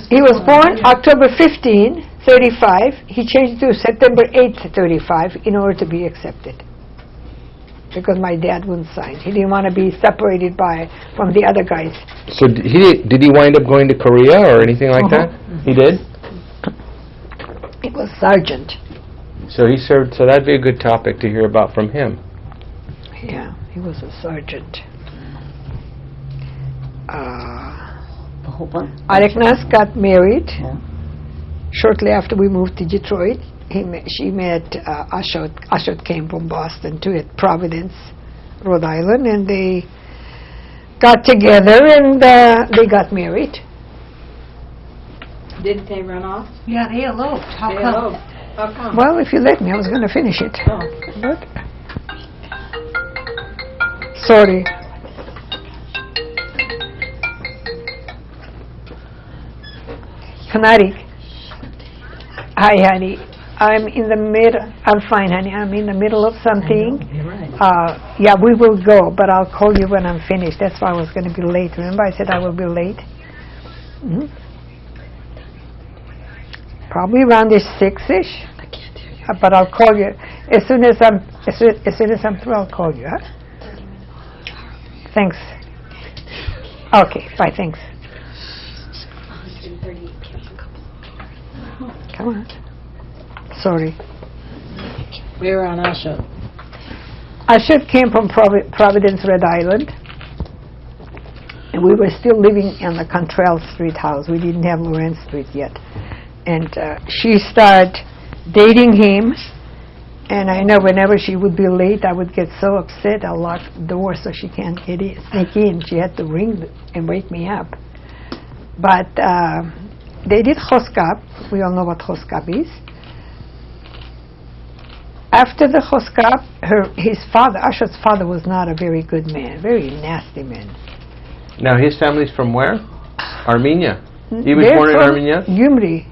he was born October 15, 35. He changed to September 8, 35 in order to be accepted. Because my dad wouldn't sign. He didn't want to be separated from the other guys. So did he wind up going to Korea or anything like that? He did? He was sergeant. So he served, so that'd be a good topic to hear about from him. Yeah, he was a sergeant. The whole bunch? Areknas got married Yeah. shortly after we moved to Detroit. She met Ashot. Ashot came from Boston too at Providence, Rhode Island, and they got together and they got married. Didn't they run off? Yeah, they eloped. How They come? eloped. How come? Well, if you let me, I was going to finish it. Oh. But sorry. Fanatic. Hi, honey. I'm in the middle. I'm fine, honey. I'm in the middle of something. You're right. Yeah, we will go, but I'll call you when I'm finished. That's why I was going to be late. Remember, I said I will be late. Mhm. Probably around this 6-ish. But I'll call you as soon as I'm through. I'll call you. Huh? Thanks. Okay. Bye. Thanks. Come on. Sorry. We were on Ashot. Ashot came from Providence, Rhode Island, and we were still living in the Cantrell Street house. We didn't have Lawrence Street yet. And she started dating him, and I know whenever she would be late, I would get so upset. I'll lock the door so she can't sneak in. She had to ring and wake me up. But they did choskap. We all know what choskap is. After the choskap, his father, Ashot's father, was not a very good man, very nasty man. Now, his family's from where? Armenia. He was They're born in from Armenia? Gyumri.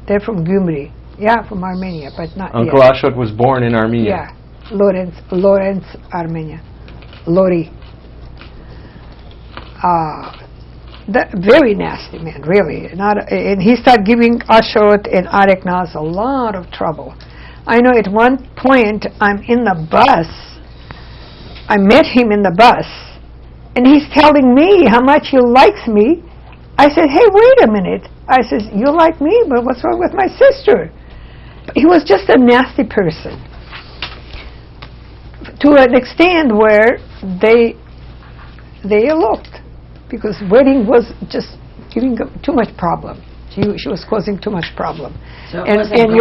They're from Gyumri. Yeah, from Armenia, but not Uncle yet. Ashot was born in Armenia. Yeah, Lawrence, Armenia. Lori. Very nasty man, really. And he started giving Ashot and Areknas a lot of trouble. I know at one point I'm in the bus. I met him in the bus, and he's telling me how much he likes me. I said, hey, wait a minute. I says, you like me, but what's wrong with my sister? He was just a nasty person. To an extent where they eloped, because wedding was just giving too much problem. She was causing too much problem. So it And wasn't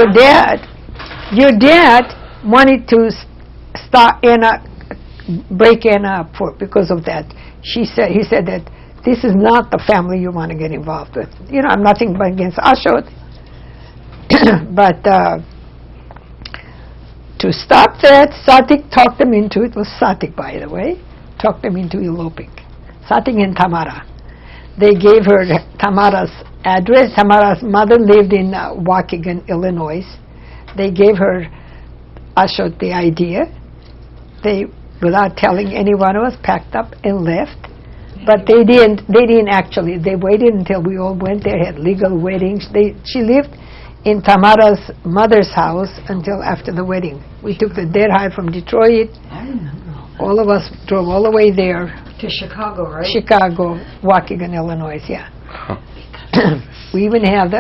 your dad wanted to start Anna, break Anna up because of that. He said that this is not the family you want to get involved with. You know, I'm nothing but against Ashot. But to stop that, Satik talked them into it. Was Satik, by the way, talked them into eloping. Satik and Tamara. They gave her Tamara's address. Tamara's mother lived in Waukegan, Illinois. They gave her Ashot the idea. They, without telling anyone of us, packed up and left. But they didn't actually. They waited until we all went there, had legal weddings. She lived in Tamara's mother's house until after the wedding. We took the dead high from Detroit. I remember All of us drove all the way there. To Chicago, right? Chicago, Waukegan, Illinois, yeah. We even have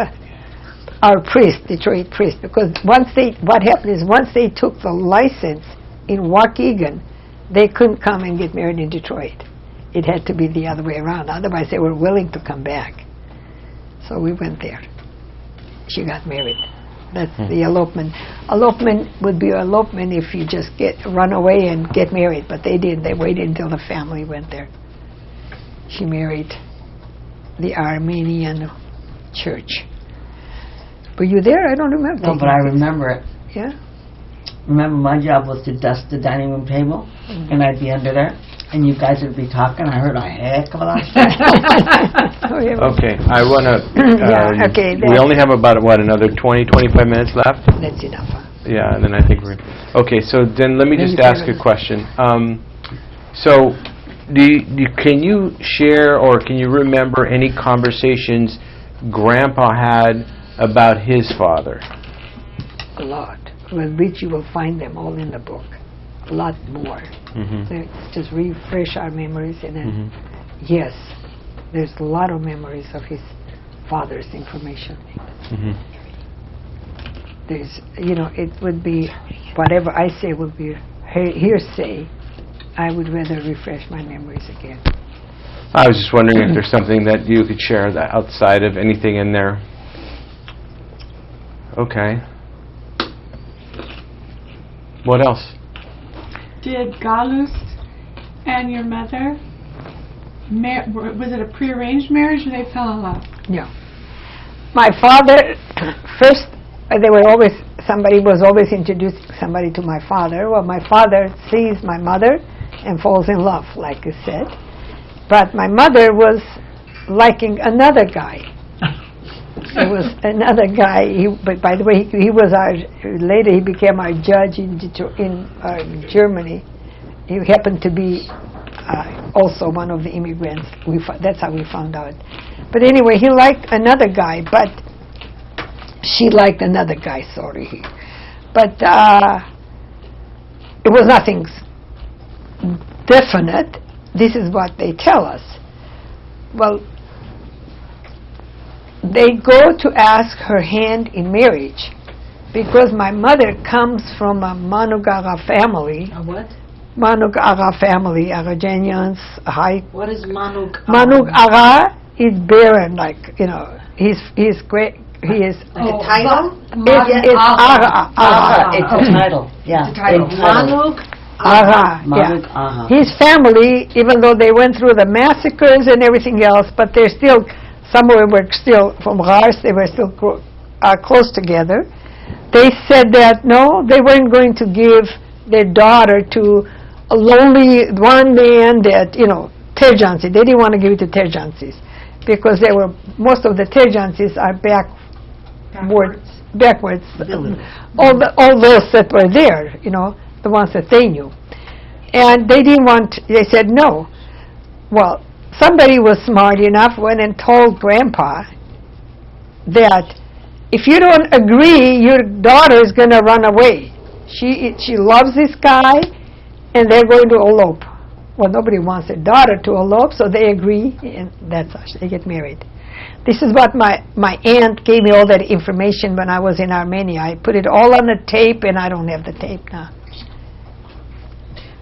our priest, Detroit priest, because what happened is once they took the license in Waukegan, they couldn't come and get married in Detroit. It had to be the other way around. Otherwise, they were willing to come back. So we went there. She got married. That's the elopement. Elopement would be elopement if you just run away and get married, but they didn't. They waited until the family went there. She married the Armenian church. Were you there? I don't remember. No, but I remember it. Yeah? Remember, my job was to dust the dining room table, and I'd be under there, and you guys would be talking. I heard a heck of a lot of stuff. Oh, yeah. Okay, I want to... Yeah, okay, we only have about, another 20, 25 minutes left? That's enough. Huh? Yeah, and then I think we're... Okay, so then let me Then just you ask can- a question. So, can you share or can you remember any conversations Grandpa had about his father? A lot. With which you will find them all in the book. A lot more. Let's just refresh our memories and then, yes, there's a lot of memories of his father's information. There's, it would be, whatever I say would be hearsay. I would rather refresh my memories again. I was just wondering if there's something that you could share that outside of anything in there. Okay. What else? Did Galus and your mother, was it a prearranged marriage or they fell in love? Yeah. My father, first, somebody was always introducing somebody to my father. Well, my father sees my mother and falls in love, like you said. But my mother was liking another guy. It was another guy. But by the way, he was later he became our judge in Germany. He happened to be also one of the immigrants. That's how we found out. But anyway, he liked another guy, but she liked another guy. Sorry, but it was nothing definite. This is what they tell us. Well, they go to ask her hand in marriage because my mother comes from a Manugara family. A what? Manugara family, Aragenians, high. What is Manug? Manugara is barren, like, he's great. He is. Like a title? It's Ara. It's a title. Yeah. It's a title. Manug Ara. Manug Yeah. Aha. His family, even though they went through the massacres and everything else, but they're still, somewhere were still, from Rars, they were still close together. They said that, no, they weren't going to give their daughter to a lonely one man that, Terjansi. They didn't want to give it to Terjansis because most of the Terjansis are backwards. All those that were there, the ones that they knew. And they said no. Well, somebody was smart enough, went and told Grandpa that if you don't agree, your daughter is going to run away. She loves this guy, and they're going to elope. Well, nobody wants their daughter to elope, so they agree, and that's how they get married. This is what my aunt gave me all that information when I was in Armenia. I put it all on the tape, and I don't have the tape now.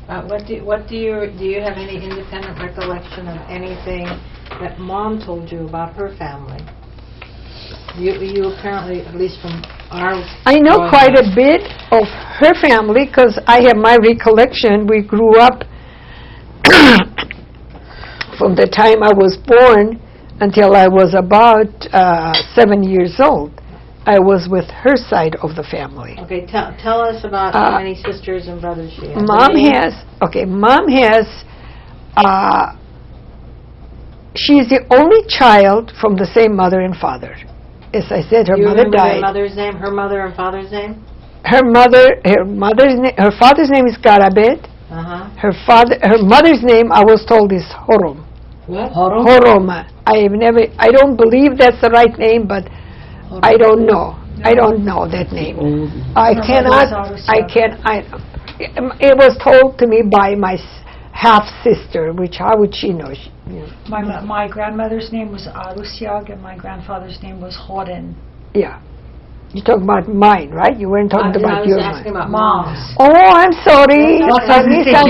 Do you have any independent recollection of anything that Mom told you about her family? You apparently, at least from our... I know quite a bit of her family because I have my recollection. We grew up from the time I was born until I was about 7 years old. I was with her side of the family. Okay, tell us about how many sisters and brothers she has. Mom has, she's the only child from the same mother and father. As I said, her mother died. Her mother's name, her mother and father's name? Her father's name is Karabet. Uh-huh. Her mother's name, I was told, is Horom. What? Horom. I don't believe that's the right name, but I don't know. I don't know that name. It was told to me by my half-sister, which how would she know? My grandmother's name was Arusiag and my grandfather's name was Horen. Yeah. You're talking about mine, right? You weren't talking about your I was asking mine. about Mom's. Oh, I'm sorry. Well, I was I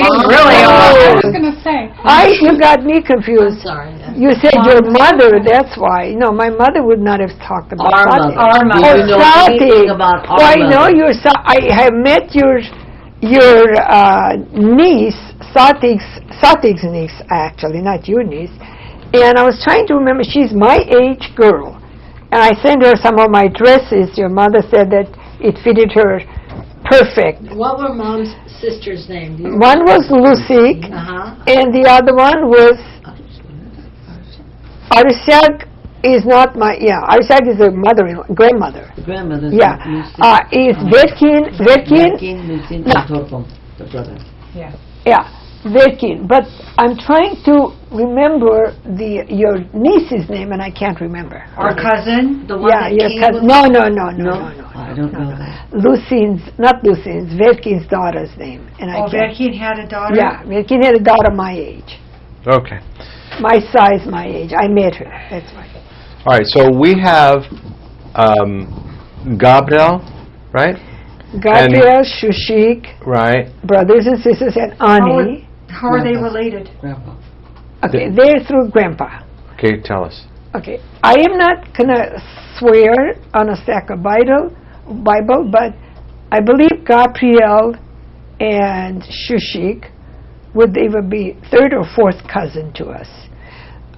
was going to say. You got me confused. I'm sorry. You said your mother, that's why. No, my mother would not have talked about Our Sati. mother. Our mother. Oh, Do you know Sati. anything about our I know mother? I have met your niece, Satig's niece, actually, not your niece. And I was trying to remember, she's my age girl. And I sent her some of my dresses. Your mother said that it fitted her perfect. What were Mom's sisters' names? One was Lusik, and the other one was Arusiag. Is not Arusiag is a grandmother. Grandmother. Is Verkin, Lucin, and Torkom, the brother. yeah, Verkin. But I'm trying to remember your niece's name, and I can't remember. Our cousin? The one that your came cousin. with- No. I don't know that. Not Lucin's, Verkin's daughter's name. And Verkin had a daughter? Yeah, Verkin had a daughter my age. Okay. My size, my age. I met her, that's why. All right, so we have Gabriel, right? Gabriel, Shushik, Right. brothers and sisters, and Ani. How are they related? Grandpa. Okay, they're through Grandpa. Okay, tell us. Okay, I am not gonna swear on a stack of Bible, but I believe Gabriel and Shushik would either be third or fourth cousin to us.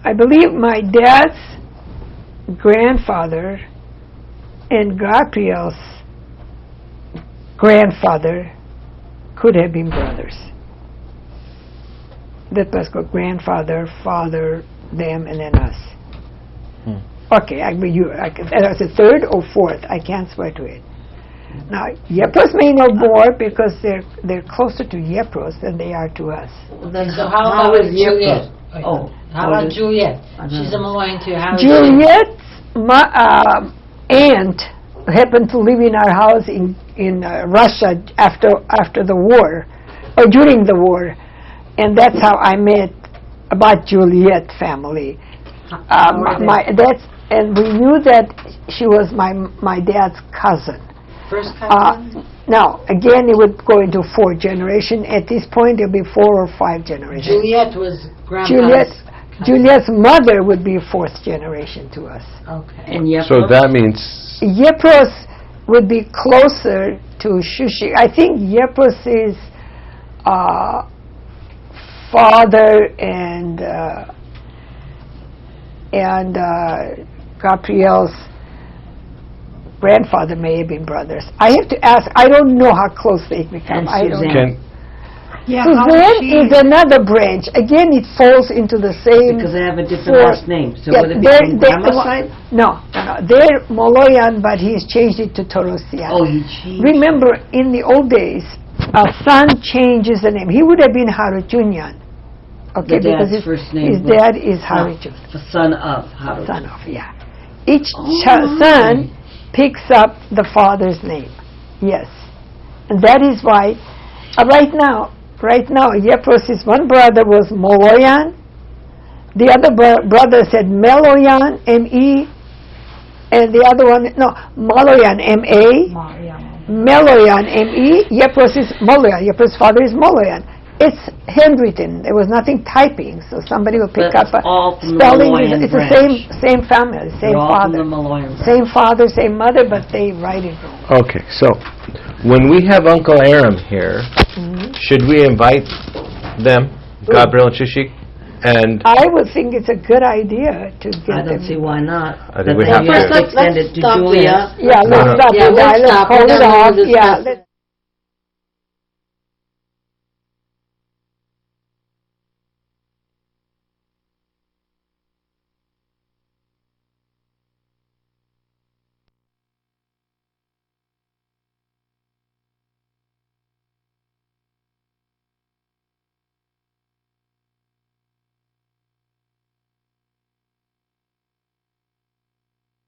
I believe my dad's grandfather and Gabriel's grandfather could have been brothers. That was called grandfather, father, them, and then us. Okay, I mean, that was a third or fourth. I can't swear to it. Now, Yepros may know more because they're closer to Yepros than they are to us. Then so how about Juliet? Oh. How about Juliet? She's a Malawian too. How is Juliet's aunt happened to live in our house in Russia after the war, or during the war, and that's how I met about Juliet family. And we knew that she was my dad's cousin. First cousin? Now, again, it would go into 4 generations. At this point, it would be 4 or 5 generations. Juliet was grandpa's cousin. Juliet's mother would be 4th generation to us. Okay. And Yepros? So that means Yepros would be closer to Shushi. I think Yepros is father and Gabriel's grandfather may have been brothers. I have to ask. I don't know how close they become. And I don't know. Suzanne. Yeah, Suzanne is another branch. Again, it falls into the same. Because they have a different last name. So Yeah, would it be they're- from they're- Grandma's side? No. They're Moloyan, but he's changed it to Torosian. Oh, he changed. Remember, in the old days, a son changes the name. He would have been Haruchunyan. Okay, The because dad's first name his was- dad is Haruchun. The son of Haru. Son of, yeah. Each son picks up the father's name. Yes. And that is why, right now, Yepros' one brother was Moloyan. The other brother said Meloyan, M-E. And the other one, no, Maloyan, M-A. Meloyan, M-E. Yepros is Moloyan. Yepros' father is Moloyan. It's handwritten. There was nothing typing, so somebody will pick But up a all from the spelling. Maloyan It's branch. the same family, same They're all father. from the Maloyan branch. Same father, same mother, but they write it wrong. okay. So when we have Uncle Aram here, should we invite them, Gabriel and Shishik? And I would think it's a good idea to get I them. don't see why not. I think we But have then you to. extend it to stop Julia. there. Yeah, No, let's no. stop Yeah, it. let's Let's stop. hold We it don't off. need to Yeah, discuss let's